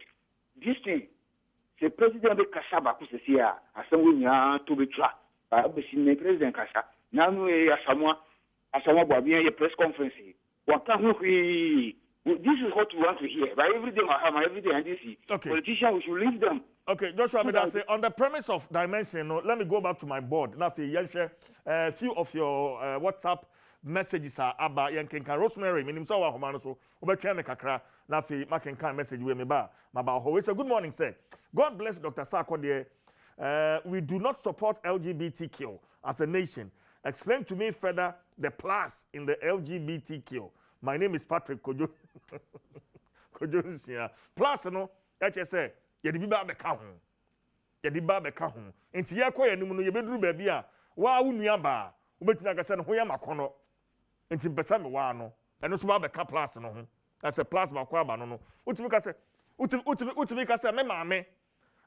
This thing, the president of Kasaba Kusia, as someone to be trapped, but the president Kasa, now we are someone a press conference. This is what we want to hear. But everything and this politicians, we should leave them. Okay, Joshua, on the premise of dimension, let me go back to my board. Now, a few of your WhatsApp messages are about Yankenka Rosemary, meaning so Homanoso, Uberchana Kakra, Nafi, Makenka message with me ba. Mabaho. So good morning, sir. God bless Dr. Sako dear. We do not support LGBTQ as a nation. Explain to me further the plus in the LGBTQ. My name is Patrick Kojo. Kojo plus no, HSA, ye di biba beka ho. Ye di biba beka ho. Enti ye kɔ yanim no ye beduru ba bia, wa wo nua ba, wo betuna ka sɛ no ho ya makono. Enti mpesa me wa no. Ɛno so ba beka plus no ho. That's a plus ba kwa ba no no. Utimi ka sɛ, utimi ka sɛ me maame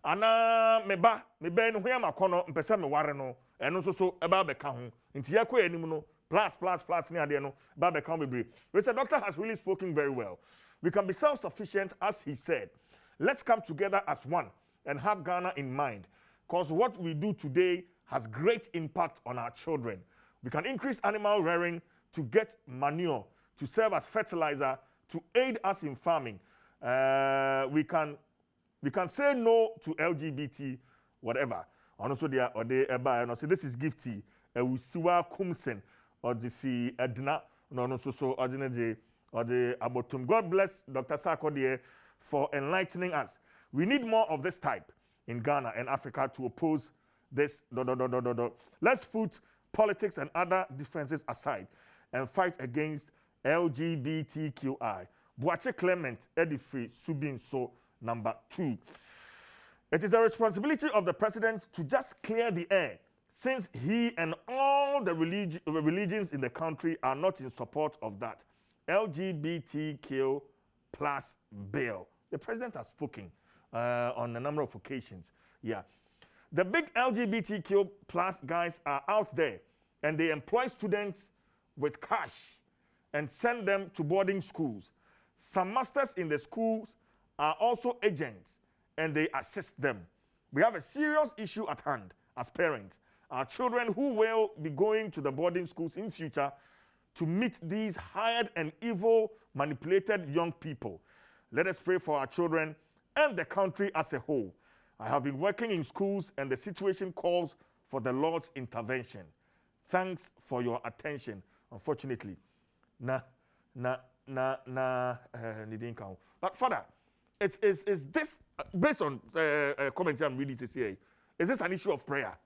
ana me ba no ho ya makono mpesa me ware no. Ɛno so e ba beka ho. Enti ye kɔ yanim no. Plus, near the end, Baba Kambi. The doctor has really spoken very well. We can be self-sufficient, as he said. Let's come together as one and have Ghana in mind, because what we do today has great impact on our children. We can increase animal rearing to get manure, to serve as fertilizer, to aid us in farming. We can say no to LGBT, whatever. And also, this is Gifty. Usiwa Kumsen. Or the fee Edna, no, so ordinary or the abotum. God bless Dr. Sako for enlightening us. We need more of this type in Ghana and Africa to oppose this. Let's put politics and other differences aside and fight against LGBTQI. Boache Clement Edifree Subin So number 2. It is the responsibility of the president to just clear the air, since he and all the religions in the country are not in support of that LGBTQ plus bill. The president has spoken on a number of occasions. Yeah. The big LGBTQ plus guys are out there and they employ students with cash and send them to boarding schools. Some masters in the schools are also agents and they assist them. We have a serious issue at hand as parents. Our children who will be going to the boarding schools in future to meet these hired and evil, manipulated young people. Let us pray for our children and the country as a whole. I have been working in schools and the situation calls for the Lord's intervention. Thanks for your attention. Unfortunately, but Father, is this, based on commentary I'm reading to say, is this an issue of prayer?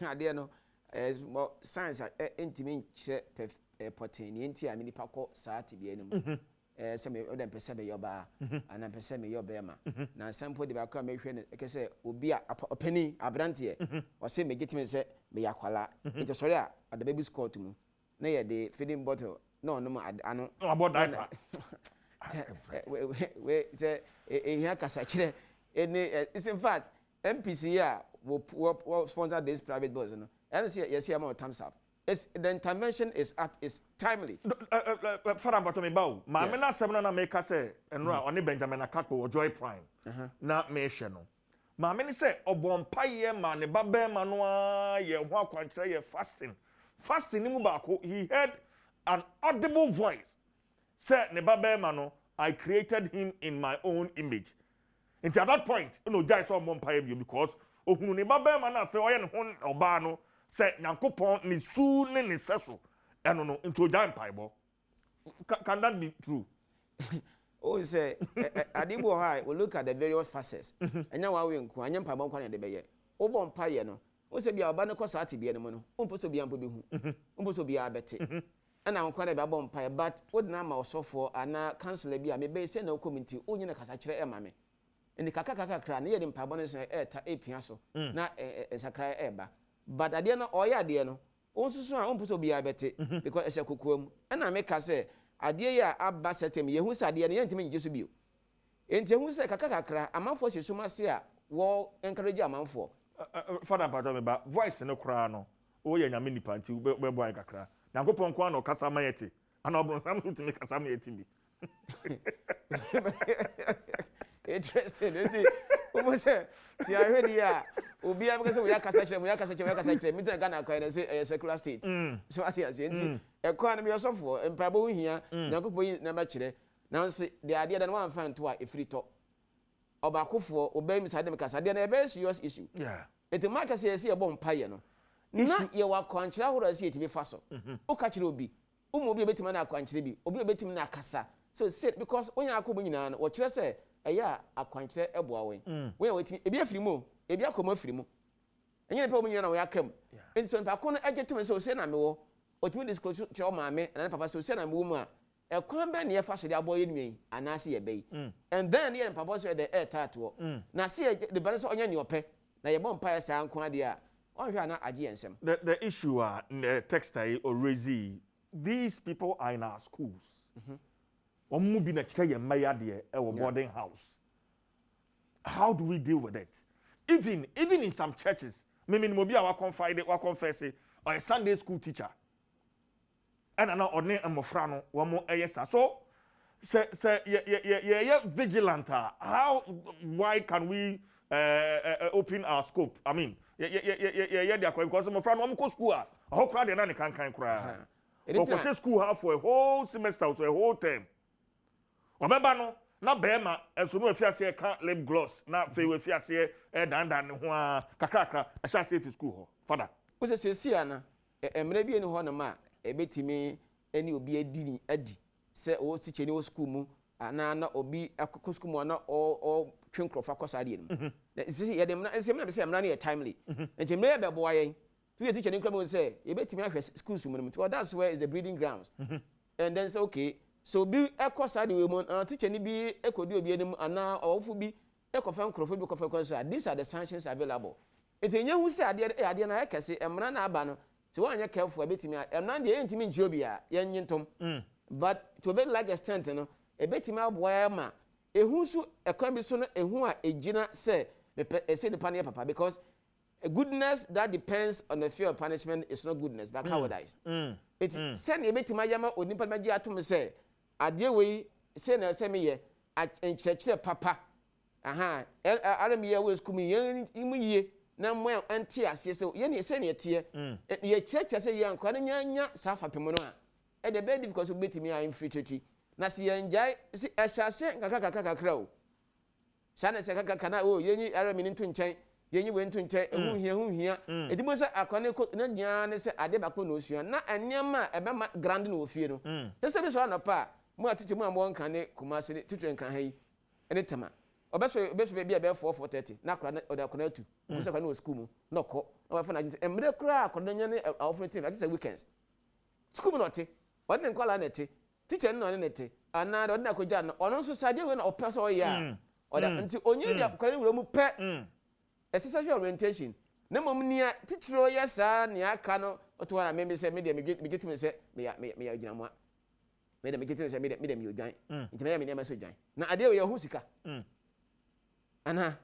I don't know. Science intimi che pertain enti amini pako saa te bi enum se me odem pese be yoba ana pese me yobema na sample de ba kwa me hwe ne ke se obi a opani abrante o se me gitime se me yakwala it sorry a the baby score mu na ye de feeding bottle no no ano about diaper we say here kasa kire it's in fact MPC will sponsor this private bus no and see yes here more thumbs up. It's, the intervention is up, is timely. Father Batomi Bow, my mena semana na make say and only Benjamin Akapo or Joy Prime. Not me no. My many say Obompaye man, the Babe Manoa, ye walk and say ye fasting. Fasting in Mubako, he heard an audible voice. Said Nebabe Mano, I created him in my own image. And at that point, you know, Jai saw Mompaye because Nebabe Mana fe oyen hon obano. Say Nyankopon ni su ne ne seso eno no into giant piebo. Can that be true? Oh say adibo high we look at the various facets. Enya wa we nko anya mpabo kwa na de beye. Obo mpaye no. O se bia oba ne kosa ati bia ne mo no. Ompo so bia mpo bi hu. Ompo so bia abete. Na nkwa na bia bo mpaye but wodina ma osofo ana counselor bia me be say na community onye na kasa kire e ma me. Eni kaka kra na ye de mpabo ne se eta epia so. Na sakra eba. But at the end, all ya dear no, also so I won't be a better because it's a cocoon. And I make her say, a dear abassetem, ye who said the intimate just be. And who said Kakakra, a man for so much here, war encourage a man for. Father Patomba, voice no crano, oh, yeah, mini panty, where boy Kakra. Now go pon quano Casamayeti, and I'll some to make Casamayeti. Interesting, isn't it? See, I heard here. Obi because we are kasa me tell Ghana kwa say a secular state. So what you say nti e kwa na me osofo empabo hia Nyankopon na ma kire na say the idea that one fan to a free talk obakofo obem sade me kasa na a very serious issue. Yeah. Enti market say e bom paye no na ye wa kwankyira horo say etibi fa so o ka kire obi obi betima na kwankyira bi obi betima na kasa so say because onya akobo nyina no wo kire say eya akwankyira eboa we we wetimi ebi afiri mu ebi akoma afiri mu enye ne pa mu nyina na we akam enti so pa ko no egetem so say na me wo otimi disclose cho maame na papa so say na me wo mu a ekwan be ne ye fa so de aboye nwi anase ye bei and then ye papa so de air tat wo na say the bane so onya ne ope na ye bom pa ya sa anko ade a onhwe na age ensem the issue the text I already these people are in our schools omu bi na kire ye maya de e wo boarding house. How do we deal with it? Even in some churches, maybe mo bi a wa confess or a Sunday school teacher. And ana one amofra no wo mo eyesa. So say ye vigilant. How why can we open our scope? I mean, ye dey because amofra no mo school a ho kra de na ne kan kra. Or school have for a whole semester or a whole term. Obeba no na bema enso no afiase ka lip gloss na fe we afiase dandan ho a kakrakra afiase fi school ho father wo se sia na emre bi eni ho na ma ebetimi eni obi adi se o si cheni o school mu na obi akoko school mu na o twenkrofo akosa ade nim na isi ye dem na isi na be se emra na ye timely nti emre ye be boa yen tu ye teacher ni kra mo se ebetimi ahwe schools mu nim so that's where is the breeding grounds and then say okay so bi ekosa de we mon teacher ni bi ekodi obi enim ana owofu bi ekofa nkrofo bi kofa konsa these are the sanctions available etenye hu se ade na ekese emra na aba no se wanya careful ebetimi emra de entimi nji obi a yenyintom but to be like extent no ebetimi aboa ma ehu su ekwan bi so no ehu a ejina se say the panier papa because a goodness that depends on the fear of punishment is not goodness but cowardice it send ebetimi yama onipa magi atom se ade we say na say me ye enchechire papa arami ye we school me ye na mo anti ase se ye ne say ne tie ye cheche say ye anko na nyanya safa pemo no a e de be difficult so betimi a infiltrate na se ye njai si ehase kakakakakra o sana se kakakana o yenyi arami ni ntu nchen yenyi we ntu nchen ehu hia edimo se akwane na nya ne se ade bakpo na osua na eniama ebe grand na ofie no se be so na pa mu atiche mu ambo nkan ne kumase ne titwe nkan ha yi ene tema obeso be bia be 4:30 na akora na odakona atu mu se kwa na school mu na ko na wa fa na emre kura akora nya ne awofreti na say weekends school mu no te wadne nkwala na te teacher no ne nete ana do na koja no ono nso sade we na opesa o ya oda nti onye dia kware wura mu pe sexual orientation na mom nia teacher o ya sa ne aka no oto na me say me dia me getime say me ya gina mo me dia me getime say me dia me odwan nti me ya me ne ma so dwan na ade o ya hu sika ana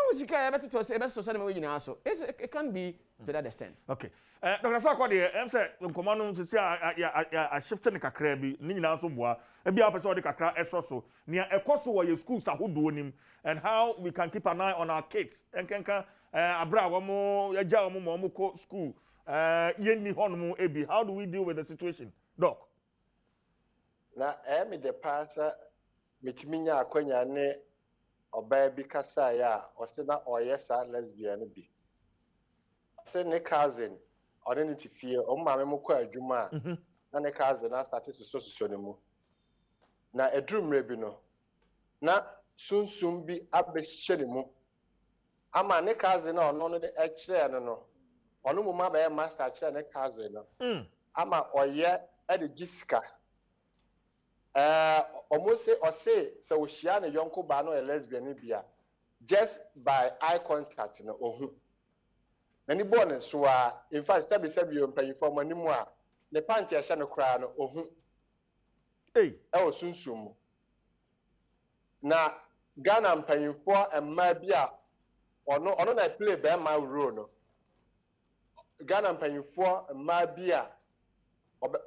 Musika ya better to say best social media so it can be to that extent. Okay. Dr. Sakwadi, em say command to say a shifting the kakra bi ni nyina so boa. E bia person the kakra so nia ekoso wo your schools ahodo nim and how we can keep an eye on our kids. Enkenka abra wo mo ya ja wo mo ko school. Yenni honmu ebi. How do we deal with the situation? Doc. Na me the pastor mitiminya akwanya ne Oba bi kasa ya ose na oyesa lesbian bi ose ne cousin ode ne tifie o maame mo kwa adwuma na ne cousin na start so ne mu na edrumre bi no na sunsum bi abehye ne mu ama ne cousin na ono no de ekire no ono mu ma ba master kire ne cousin no ama oye e de gisika almost say so shia ne yonko ba no a lesbian bia just by eye contact no ohu na ni born so in fact sabi you pay for money mu a ne panty a hye no kra no ohu e o sunsum na Ghana mpanyimfo emma bia ono na play be my role no Ghana mpanyimfo emma bia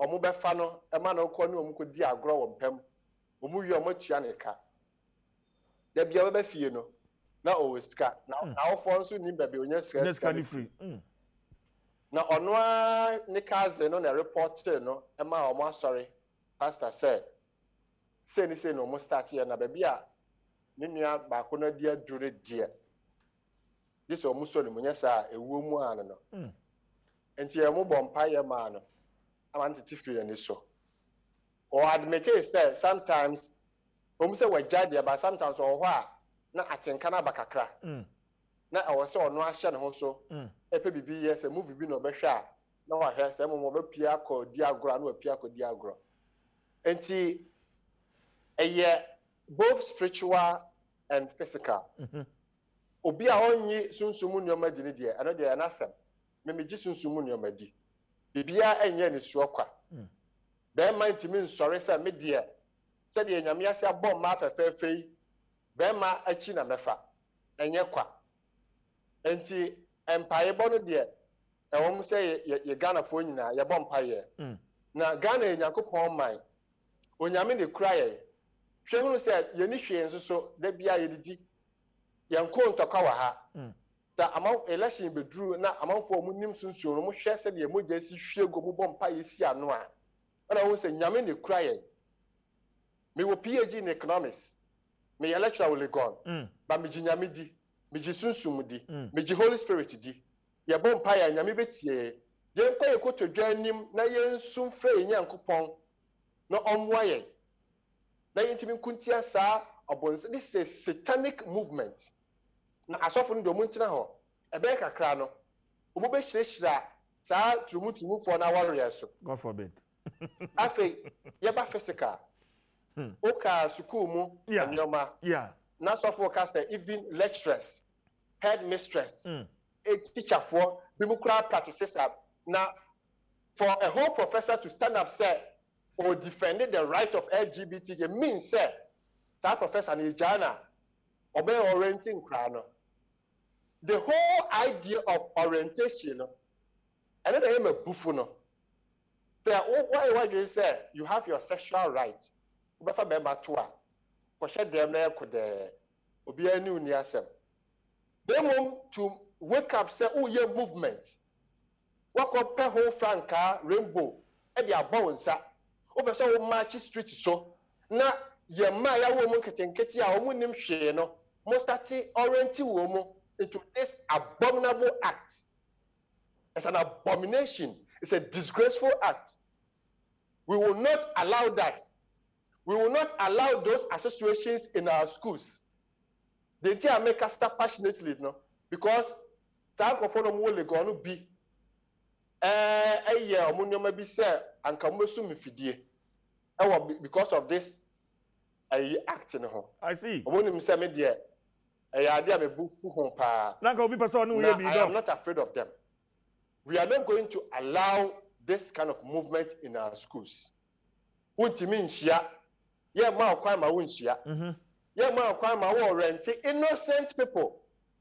omo befa no ema na okọ ni omo ko di agro wo mpam omo wi omo tua ne ka da bia be fie no na o sika na ofo nso ni bebe onye sika ni free na ono a ne kaze no na report no ema omo asori pastor said say no omo start here na bebe a ne nua ba ko na di adure die this omo so ni munya sa ewuo mu an no enti e mo bompa ye ma no I want to feel any so. Or admit it, say sometimes, say we're jaded, but sometimes or what, not at Tenkana Bakakra. Now I was so no action also. A baby yes, a movie be no besha. No, I have some more Piaco, Diagra, no Piaco Diagra. And a year, both spiritual and physical. Obia only soon sumunio medinidia, another an assam. Maybe just soon sumunio medi. Bibia enye ni suokwa be ma ntimi nsore sa media se de nyame ase abom ma fefefei be ma achi na mefa enye kwa enti empire bo no de ewom se ye Ghana fo nyina ye bom paye na Ghana enyakopon man onyame ne kura ye hwehunu se ye ni hwe nso da bia ye didi ye nko ntokwa wa ha da amount election be drew na amount for munim sunsuo no mo hwe se de moja si hwe go mo bompa yesi ano a na wo se nyame ne kura me wo PhD in economics me ye lecturer will gone ba me nyame di me ji sunsum di me ji Holy Spirit di ye bompa ya nyame betie ye nkwa ye kotodwa anim na ye nsum frɛ nyankopɔn na ɔmwa ye na yintimi kuntia sa obonse this is a satanic movement na asofo ndo mu ntina ho ebe kakra no omo be hyirehira saa turumutumu fo na warriors so God forbid afi ye ba physical oka school mu anyoma na asofo ka say even lecturers headmistress a teacher for bimukra practices now for a whole professor to stand up say or defend the right of LGBTQ means say that professor ni jana obey orienting krano. The whole idea of orientation, and then I am a buffalo. So why you say you have your sexual right? Ubefa be matua. Kwashe dem na ekode obi anu ni asem. They want to wake up say oh yeah movement. Wako pe whole franca rainbow e dia bon nsa. Obe say o march street so na ye ma ya wo mu nketenkete a o mu nim hwe no. Mo start orienting wo mu into this abominable act. It's an abomination. It's a disgraceful act. We will not allow that. We will not allow those associations in our schools. They didn't make us start passionately, no? Because some of them will go to be a year, maybe say, and come with some fidie. because of this act in ho. I see. I am not afraid of them. We are not going to allow this kind of movement in our schools.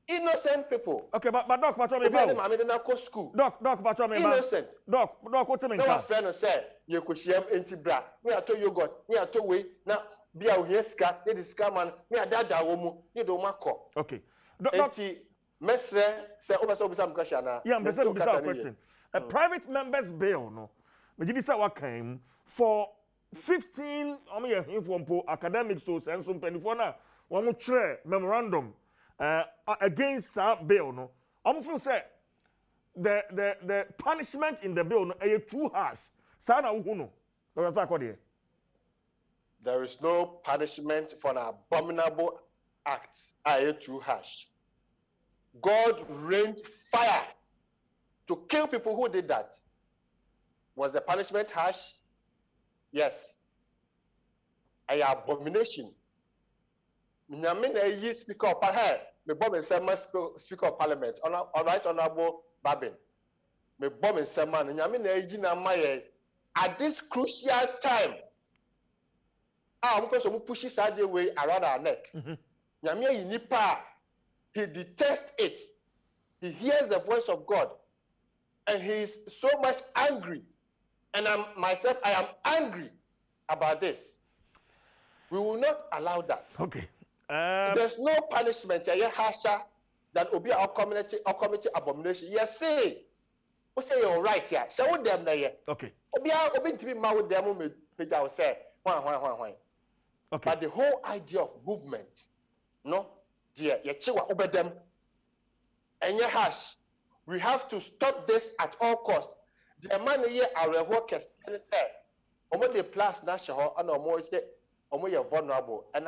Innocent people. Okay, but Doc, what's on about? School. Doc, what's on about? Innocent. Doc, what's on about? No friend say you could share empty bra. Me ato yogurt. Me ato way. Now be a here ska. You the scam me a dada womu. You do mako. Okay. Empty mesre say over some question na. Yeah, I'm a question. A private members bill no. But you say what came for 15 academic source and some penny for now. One share memorandum against that bill no. I'm feel say the punishment in the bill no too harsh. Sana uhuno. There is no punishment for an abominable act. Too harsh. God rained fire to kill people who did that. Was the punishment harsh? Yes. An abomination. Nyame speaker of parliament. Me bomb and sema speaker of parliament. All right, honorable Babin. Me bomb and sema. Nyame na maye at this crucial time. I'm going to push his way around our neck. Nyame nipa. He detests it. He hears the voice of God. And he is so much angry. And I am angry about this. We will not allow that. Okay. There's no punishment harsher than obi our community abomination. Yes, say. We say you're right here. Show them there. Okay. Obi to be mad with them me say. Okay. But the whole idea of movement, no, dear, over them. And harsh. We have to stop this at all costs. The man here are workers and say, the plus national and say, you're vulnerable. And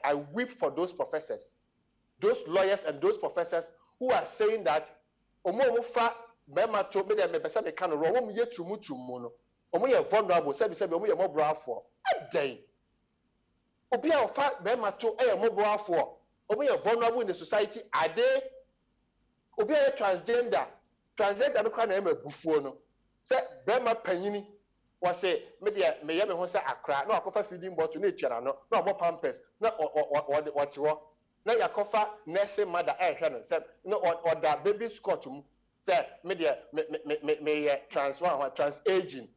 I weep for those professors, those lawyers and those professors who are saying that you're vulnerable. You're more for a day. You're vulnerable in the society. Are they? Obi a transgender no kwa na ema bufuo no say bema panyini was say me ye me ho say akra na akofa feeding bottle na etwara no na obo pampers na otiwo na yakofa nursing mother hwe no say no order baby scotch mu say me trans aging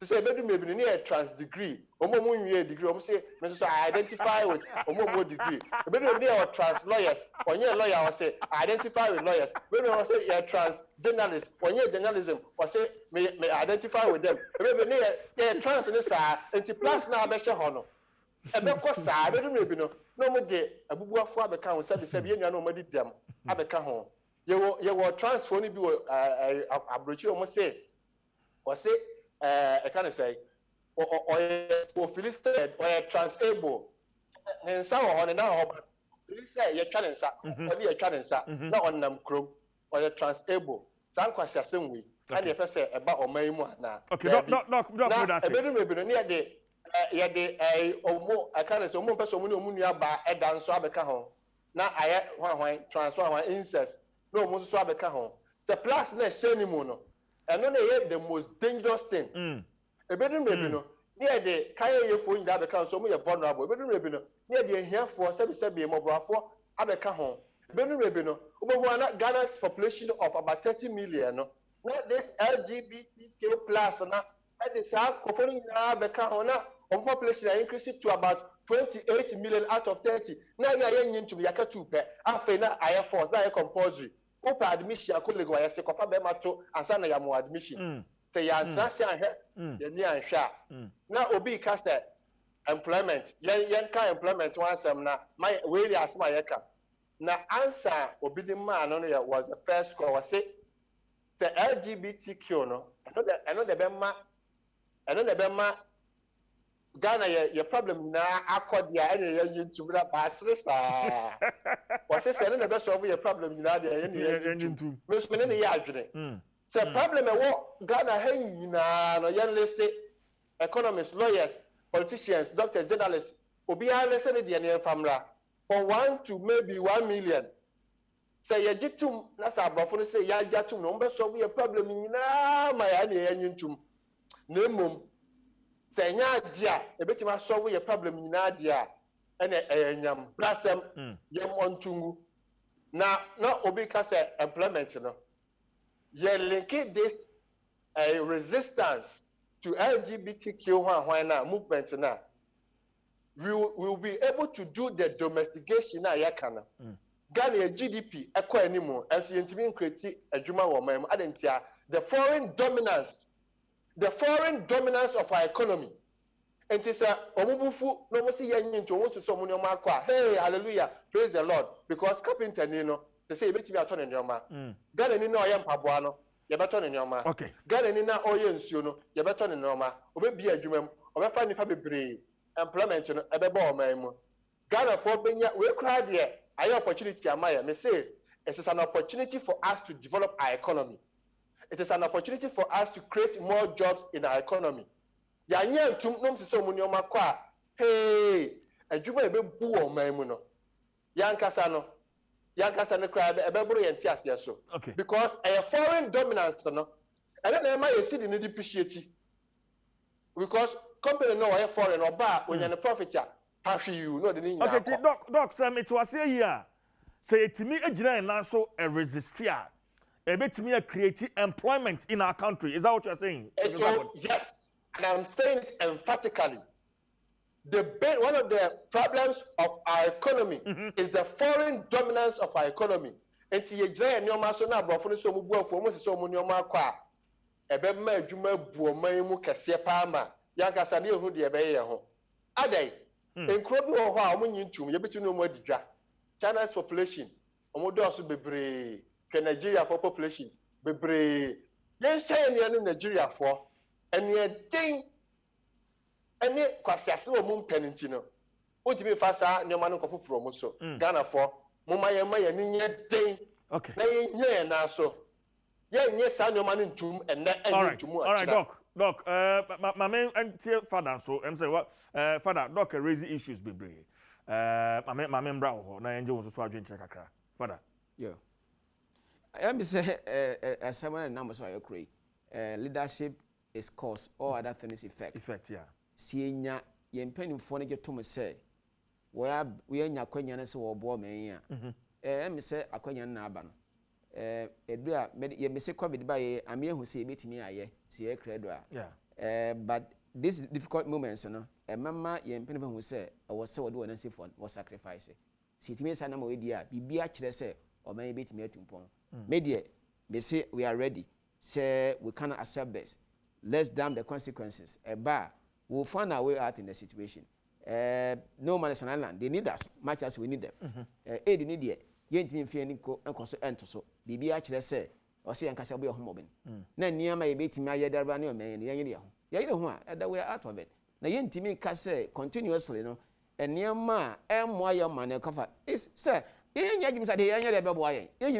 say bedu me bi ne trans degree omo nwie degree omo say me so identify with omo degree bedu ne trans lawyers onye lawyer or say identify with lawyers bedu or say you trans journalist onye journalism or say me identify with them bedu ne trans ne sa anti plus na abehye ho no ebeko sa bedu me bi no mo de abubuafo abeka ho sabi enua no mo di dem abeka ho ye wo transfer ni bi wo abrochi omo say or say I can't say, or Philistine, or transable. And so on and now, you say you're trying to you're trying to not on them crow or you're transable. Some question same way. And if I say about or may more now. Okay, not that's it. Near the omo, I can't say, one person who by a dance swabaka home. Now I one transfer one incest. No, most swabaka home. The plus next anymore. And then they the most dangerous thing. A bedroom maybe no. Near the Kaya phone that becomes so much vulnerable. A bedroom maybe no. Near the here for 77 more for Abeka home. Bedroom maybe no. Ghana's population of about 30 million. No. Not this LGBTQ plus now. At the South, Kofoning Abeka home now. On population increased to about 28 million out of 30. Now you are young to be a catupe. After now, I have forced that compulsory. Open admission a colleague why say kofa be mato asana ya mo admission say ya ntrase ahwe ye ni anhwa na obi ka say employment yen ka employment one sem na my we asma ye ka na answer obi di man no was the first call was say LGBTQ no I know the be ma Ghana your problem na akodia ene ye yintu bra basre sa was say no be solve your problem na dey ene yintu me so ne ye adwene say problem e wo Ghana ha nyina no ye list economists lawyers politicians, doctors, journalists, obiara listen to the famra for 1 to maybe 1 million. Say ya jitum na sa abrafo say ya jatum no mbe solve your problem nyina ma ya na ya nyintum. Na mum say nya dia e betima solve your problem nyina dia ene enyam brasem yem ontungu. Na obi ka say employment no. Ye link this resistance to LGBTQ na movement na. We will be able to do the domestication na yakana. Ghana GDP ekọ anymore and so yentimi create adwuma wo man adentia the foreign dominance of our economy. And it is omubufu no mo si yanyin to won so mo ne ma akọ hey hallelujah praise the Lord because carpenter ni no they say ebetimi ato ne nyoma Ghana ni na oye mpaboa no ye beto ne nyoma okay Ghana ni na oye nsuo no ye beto ne nyoma obebi adwuma mu obefa nipa bebre employment no ebeba o man mu Ghana for benya we cry there I opportunity amaya me say it is an opportunity for us to develop our economy. It is an opportunity for us to create more jobs in our economy. Ya nya ntum nom se so munyo makwa hey adwuma ebe bu o man mu no yankasa no cry ebe buru yenti ase so because a foreign dominance no and then na you see the depreciate because company no why foreign or bar when you profit ya you know the thing. Okay, doc, it was a year. Say it to me, a general now so a resistia. A bit to me, a create employment in our country. Is that what you're saying? Yes, and I'm saying it emphatically. One of the problems of our economy is the foreign dominance of our economy. And to ye giant no maso na brofo so mu buafo mo se so mu nyoma akwa ebe ma adwuma buoman mu kese pa ma yankasa ne ehu de ebe ye ho adai enkro bi ho a omunyi ntum ye betu no mu adidwa China's population omodo aso bebre ke Nigeria for population bebre yen say ne no Nigeria for ene den ene kwasiase wo mu mpeninti no ojimi fa sa nyoma no kofoforo mu so Ghana for muma ye ma ye ni den okay na ye nye na so ye nye sa nyoma no ntum ene entumu all right doc my main anti father so am say what father doc raise issues bebre my main bra ho na enje wo so adwen check kakra father yeah I am say someone na so ayokre leadership is cause all other things effect yeah sienya ye mpanimfo ne getom say we anya kwanya na se wo bo man ya am say akwanya na aba no edu a ye me say covid ba ye am ye hu say betimi aye se ye credo a yeah but this difficult moments no mama ye mpanimfo hu say was say wo do na say for was sacrifice si timi say na ma we di a bibia kire say o man ye betimi atumpon media me say we are ready say we cannot accept this let's damn the consequences we'll find our way out in the situation. No man is an island. They need us much as we need them. Aid in India, yet in fearing and so. Bibi actually say, or say, and Cassabi or Homobin. Then near my baby, my Yadarani man, Yadia. Yaida, that we are out of it. Now, yen to me, Casse continuously, no, and near ma, and why your man cover is, sir, in Yadim said, Yanya boy, in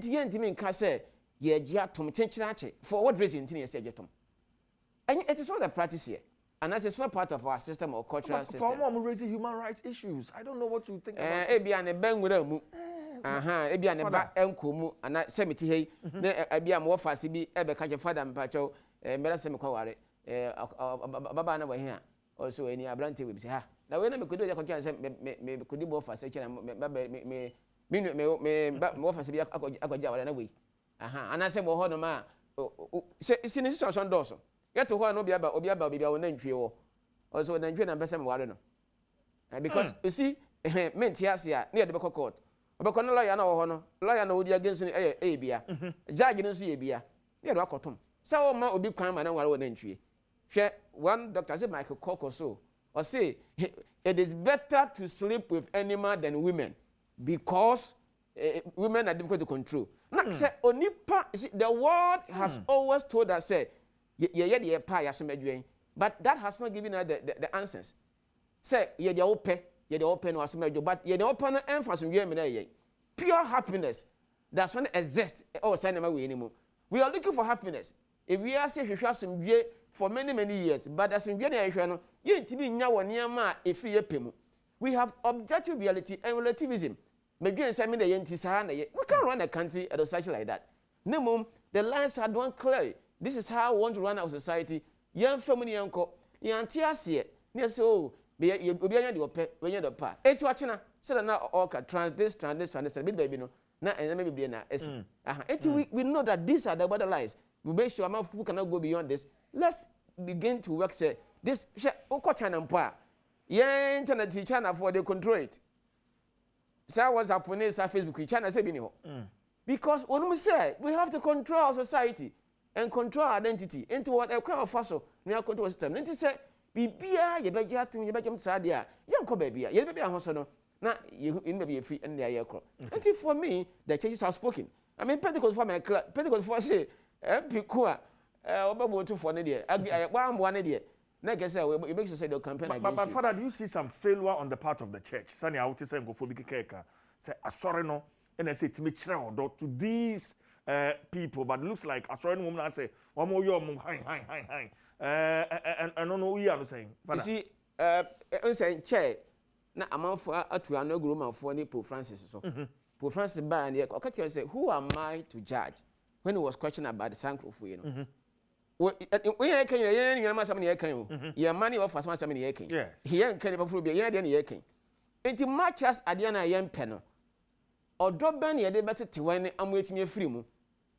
yen to me, Casse, ye jatum, tension, for what reason, Tinia said Jatum. And it is not a practice here. And as it's not part of our system or cultural system. For mom raising human rights issues. I don't know what you think about Ebi an ben with a mu. Ebi an ba enkomu and semiti hey. Ebi am wofasi bi ebe kaje father mpacho mera sem kwa ware. Baba na here. Also any abrante we say ha. Na we na me kodo ya kwa say me kodi bo ofasi che na me wofasi bi akwaja ware na we. And I say bo ho no ma sinisi so doso. Get to one obiaba on nantwie wo also nantwie na pese me ware no because you see men tiasia na de be court obekọ no lawyer na wo ho no lawyer na odi against ni bia judge no so ye bia na de akotom say o ma obi kwan ma na ware wo nantwie hwe one doctor say Michael Koko so or say it is better to sleep with animal than women because women are difficult to control na say onipa see the world has always told us say but that has not given us the answers. Say, ye the open or some but ye the open emphasis pure happiness. That's when it exists. Oh, send them away anymore. We are looking for happiness. If we are saying we have some for many years. But as in generation, you to be now near ma a free pemu. We have objective reality and relativism. Maybe we can't run a country at a such like that. No, the lines are drawn clearly. This is how I want to run our society. Young family uncle, young Tiasia, near so be a when you're the part. Eight watching so that now all can this, baby no. Now and maybe na we know that these are the borderlines. We make sure who cannot go beyond this. Let's begin to work. Say this. China yeah, internet China for they control it. So what's happening? Facebook China say because when we say we have to control our society and control our identity into what a kind of fossil we are control system. And to say Bibia, you better to you better sadia, young baby, you better hospital. Now you may be free and they are crop. And for me, the churches have spoken. I mean, Pentecost for my club, Pentecost for say, Picua, about 2 for an idiot. I one idiot. Like I said, it makes you say the campaign. But Father, do you see some failure on the part of the church? Sunny, I would say, go for big cake. Say, sorry, no. And I say, to me, to these people, but it looks like a certain woman, I say, one more year, hi. And I don't know what you are saying. You see, I'm saying, chair. Now, I'm for a to another room for Pope Francis. So, Pope Francis, by and the say, who am I to judge? When he was questioning about the sanctuary, you know. We can hear somebody can your money off as somebody can. Yes. He ain't can be a year than he can. It matches Adiana young penno. Or drop Benny a day better to when I'm waiting a free moon.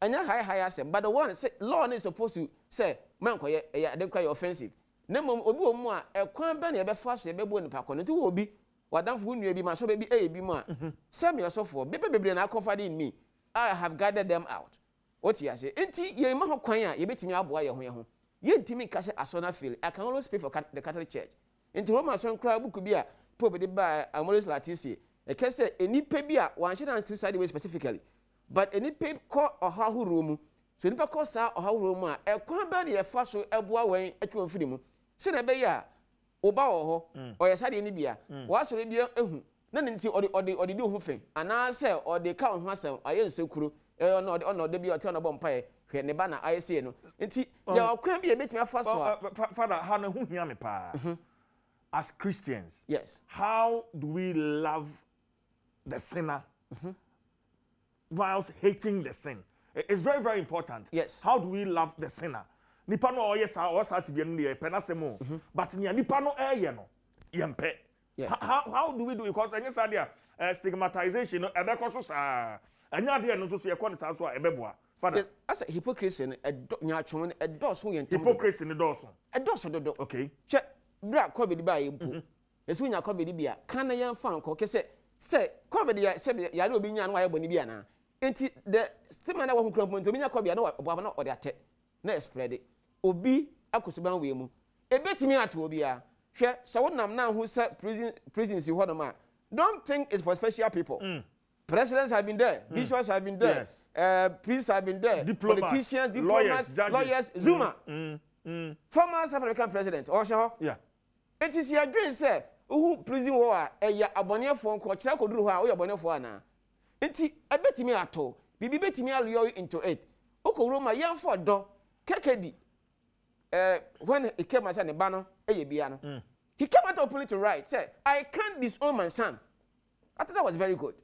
And your high say, but the one say, law is supposed to say, Manco, I don't cry offensive. Nemo obi more a quan Benny a fast a baby in Pacon, it will be what done for you be my so baby a be more. Send me so for baby and I confide in me. I have gathered them out. What you say? Enti ye ma kwanya ye betimi aboa ye ho ye ho. Ye ntimi ka se asona feel. I can always pay for the Catholic Church. Enti Roman son kra book bi a Pope de ba Amoris Laetitia. E ke se enipa bi a wan hye dan sideways specifically. But enipa ko oha huru mu. So enipa ko sa oha huru mu a e kwa ba ne ye fa so eboa wan atwa mfiri mu. Se na be ya oba wo ho o ye sade ni bia. Wa so le bia ehu. Na nti odi ho fen. Ana se odi ka ho asem aye nsekuro. No, they be a turn of bumpire. When the banner I say no. Enti ya kwan bi e betimi afa so. Father, how no hu hia me pa. As Christians, yes. How do we love the sinner whilst hating the sin? It's very, very important. Yes. How do we love the sinner? Nipa no yes or sa to be no penasemo. But nipa no no yempe. How do we do it? Because any sadia stigmatization ebeko so sa. Anya de no so so yakọ nsa so ebeboa. Father, as a hypocrisy nya twon e doso yen tem. Hypocrisy ne doso. E doso dodo. Okay. Che bra covid ba yempu. Esu nya covid bia kan na yen fan ko kese se covid ya se ya le obi nya no aye boni bia na. Enti the statement na wo kura mpo obi nya covid na obo na ode ate na spread obi akosuban we mu. Ebetimi ato obi a hwe se wonam na hu se prison si ho no ma. Don't think it's for special people. Presidents have been there, bishops have been there, priests have been there, politicians, diplomats, lawyers, Zuma, former South African president, Osho. Yeah. It is your dream, sir. Who prison war a ya abonia phone call, Chaco do how you abonia for na. Enti, I bet me at all. Bibi bet me all into it. Oko Roma young for do, Kekedi. When he came as a banner, biano. He came out openly to write, say, I can't disown my son. I thought that was very good.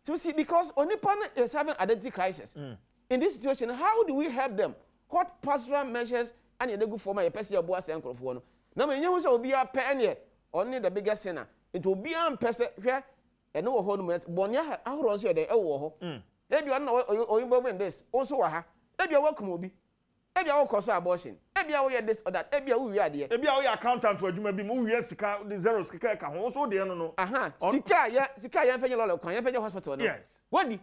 So see, because Onipan is having identity crisis. In this situation, how do we help them? What pastoral measures and you go for my person your boss and for now when you will be a penny only the biggest sinner. It will be a person here and no home Bonia how was you there? Oh, maybe you are not involved in this. Also, maybe you welcome will be. Maybe I will cause abortion. Maybe I will this or that. Maybe I will hear there. Maybe our accountant will be moving the zeros. Also, they no. Sika ya fenye lolo kwan ya fenye hospital no. Yes. What di?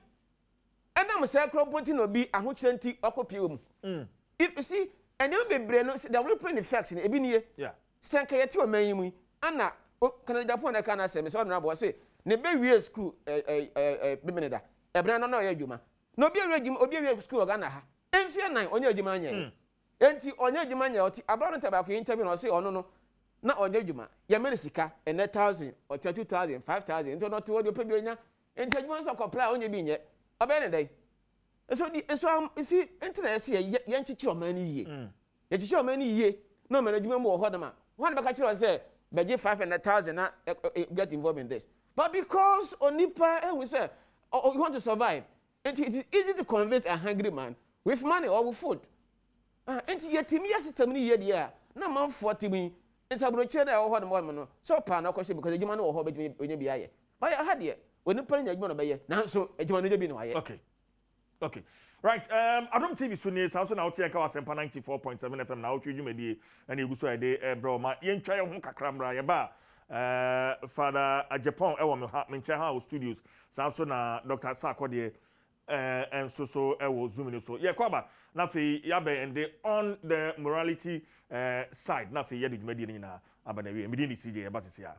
And I'm say crop pointing no be ahochirenti okopie mu. If you see and you be brain no the real effects in ebi nie. Yeah. Senka yeti o man mu ana Canada Japan na kana say me so na bo say ne be wie school be meneda. Ebra no na ye adwuma. No be wie school Ghana ha. Enfia 9 onye adwuma anya. Enti onye adwuma anya oti abra no tabako interview no say ono no na onye adwuma ya menisika ene 1000 or 2000 5000 into not what you pay nya enti adwuma so comply onye bi nye obe ne dai so you see internet say ye nchichiro man ye Echiche many ye, no management more hodama. One back say, Beji 500,000 get involved in this. But because Onipa, we say, oh, you want to survive, it is easy to convince a hungry man with money or with food. And yet, Timia system year, no man 40 me, it's a brochure or what one, so pan or question because the man or hobby when you be aye. But I had yet, when you put in your money, now so a joint be no. Okay. Right, Adom TV Sunni South now take our 94.7 FM now to you medi and you go so dey bro ma yen twa ho kakramra ye ba Father Japan e wo me ha menche ha studios South na Dr. Sakode and so e wo zoom ni so ye kwaba na fe ya be and on the morality side na fe ye de medi ni na abana we medi ni CJ ye ba sisi ya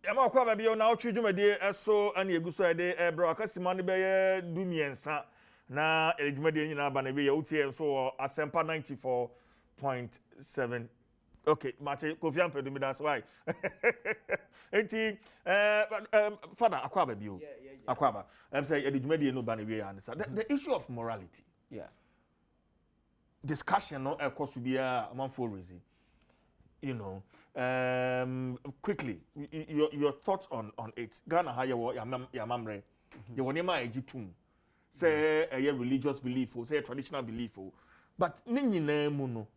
Yama kwa baby na otwe dwumade eso ana eguso ede bro akasima ne beye dumiensa na edwumade nyina aba na be ya utie enso asempa 94.7 okay mate Kofi Ampedu me that's why enti father akwa baby o akwa ba say edwumade no ba na we ya the issue of morality discussion no ekosu bia amanfo reason you know quickly your thoughts on it Ghana ha ya mamre ye woni ma ejitum say a religious belief or say a traditional belief but ni nyina mu no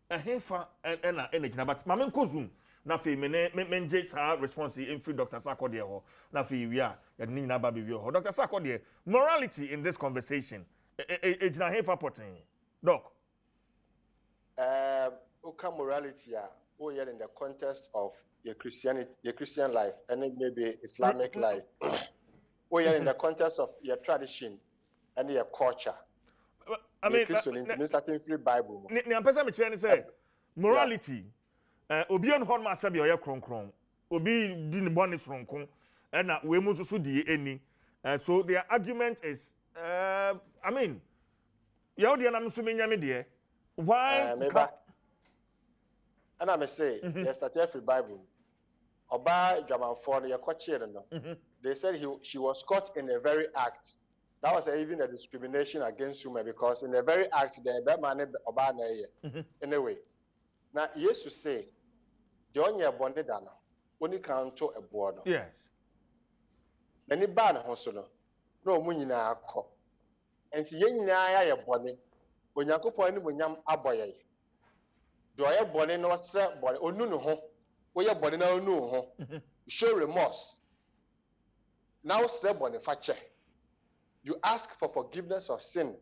hefa na energy but mama nkozum na fe menje sa response in free Dr. Sakode ho na fe wi a ya ni nyina ba be wi ho Dr. Sakode morality in this conversation ejina hefa potin doc Oka morality are in the context of your Christian life and maybe Islamic life. In the context of your tradition and your culture. I mean, starting free Bible. I'm person say morality. Obi on hon ma sabi oye kronkron. Obi di ne boni kronkron. And na we mu so di eni. So their argument is I mean, you dey na me so menya me de. Why? And I may say, yes, that every Bible. Oba German for the no. They said she was caught in a very act. That was even a discrimination against women because in the very act, the man Oba anyway. Now, yes, to say, the only abundant dana when you come to a board. Yes. Any ban hosono, no money na ko. And si yen na ya body. When you go for any when yam aboye. Do I have body no sir body or no ho? We your body now no ho. Show remorse. Now step body fache. You ask for forgiveness of sin.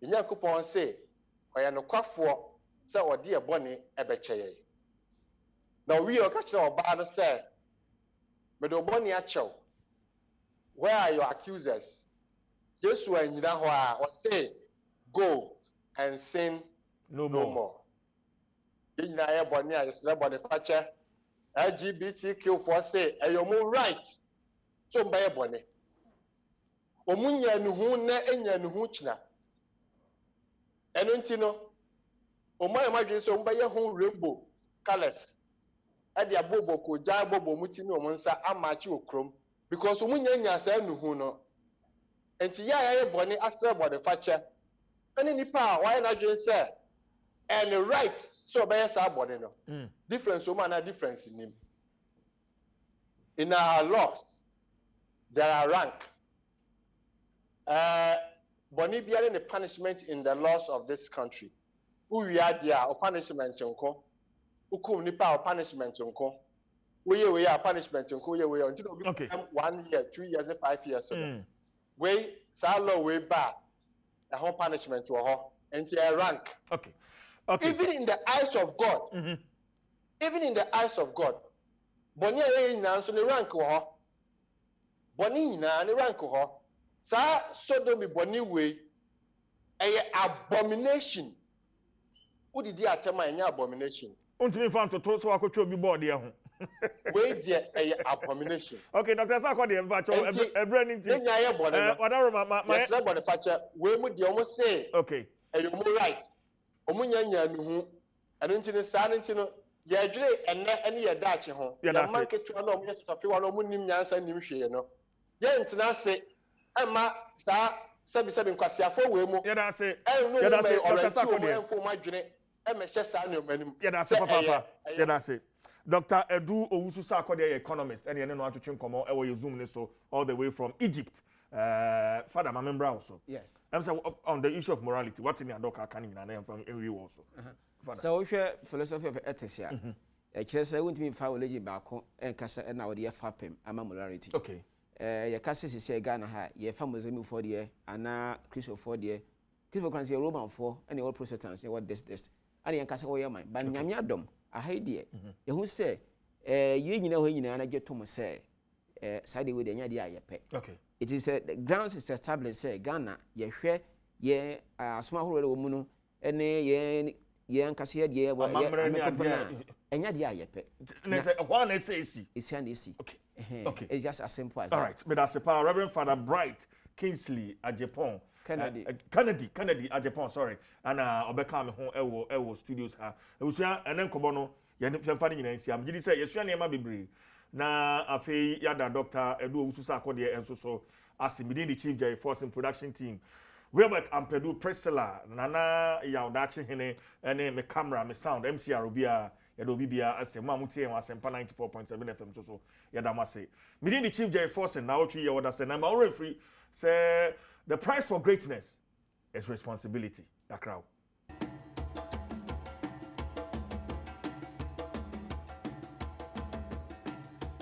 In your coupon say, I am no for say or dear bonny ebeche. Now we are catching our bad say, but bonny acho. Where are your accusers? Just when you know what say, go and sin no more. In your bonny, I slept on the fache. LGBTQ for say, a your moon right. So by a bonny. Omunya nuhu na enya nuhu china. Eno ntino. Omaya magye so mbaye ho rainbow colors. E dia bobo ko ja bobo muti ni omunsa amachi okrom because omunya nya sa nuhu no. Enti ya boni asre body fache. Any nipa why na dwen say and right so by sa body no. Difference o na difference in him. In our laws there are rank. Boni biara the punishment in the laws of this country. Who we are there or punishment nko. Ukum nipa or punishment nko. We are punishment nko we until 1 year, 2 years, 5 years. We salo we back the whole punishment to her and to rank. Okay. Even in the eyes of God. Even in the eyes of God. Boni na so the rank ho. Boni na the rank ho. Sa sodomi boni we abomination. Who did you atema enya abomination? Untimi fan to so akotwa obi board ye ho. We dey abomination. Okay, Dr. Sakode envacho ebre ni nti. Enya ye boni no. Whatever my yes, boni fache we mu dey omo say. Okay. You mo right. Omo nya nuhu. Anu nti ne sa nti no ye adwire enne ene ye daache ho. Ya market no omo ye sofi wa no omo nim nyansa nim hwe no. yɛntena se ɛma saa sɛbi nkwasiafo wɔ mu yɛda se Dr. Sakode ɛmfo madwene ɛmɛhyɛ saa nneɛma nim yɛda se papa yɛda se Dr. Edu Owusu Sakode economist and yɛne no atwetwe nkɔmmɔ ɛwɔ yɛ Zoom ne so all the way from Egypt. Father Mamembra also. Yes. I'm saying on the issue of morality, what's in your docker can in and from every also. So we share philosophy of ethics here. A case I wouldn't mean foul lady back and Cassa and now the FAPM, ama morality. Okay. Your Cassis is say Ghana high, your family move for the year, and now Christopher for the year. Christopher can see a Roman for any old Protestants, what this. And you can say, oh, yeah, my, but Yamyadom, a high dear. You who say, you know, when you know, and I get to say, siding with the idea, pet. Okay. It is the grounds is established say Ghana ye hwe ye asoma horo wo mu no ene ye ankase ye wa ye enya dia ye pe na say why na say esi and esi okay it's just as simple as all that. right but that's a Reverend Father Bright Kingsley at Japan Kennedy at Japan sorry and obeka me ho ewo studios ha ewusua enen kobo no ye fa ni nyina nsia mgidi say yesua ne ma bebre na afei yada Dr. Edu Owusu Sakode enso so as within the Chief Jerry Force in production team. Wilbert Ampedu Priscilla Nana Yaudachi Hene and me camera me sound MCR Obia Yado Bibia as a Mamuti and Wasempa 94.7 FM so Yadamase. Within the Chief Jerry Force and Nnawotwi Yi order say I'm already free say the price for greatness is responsibility. That crowd.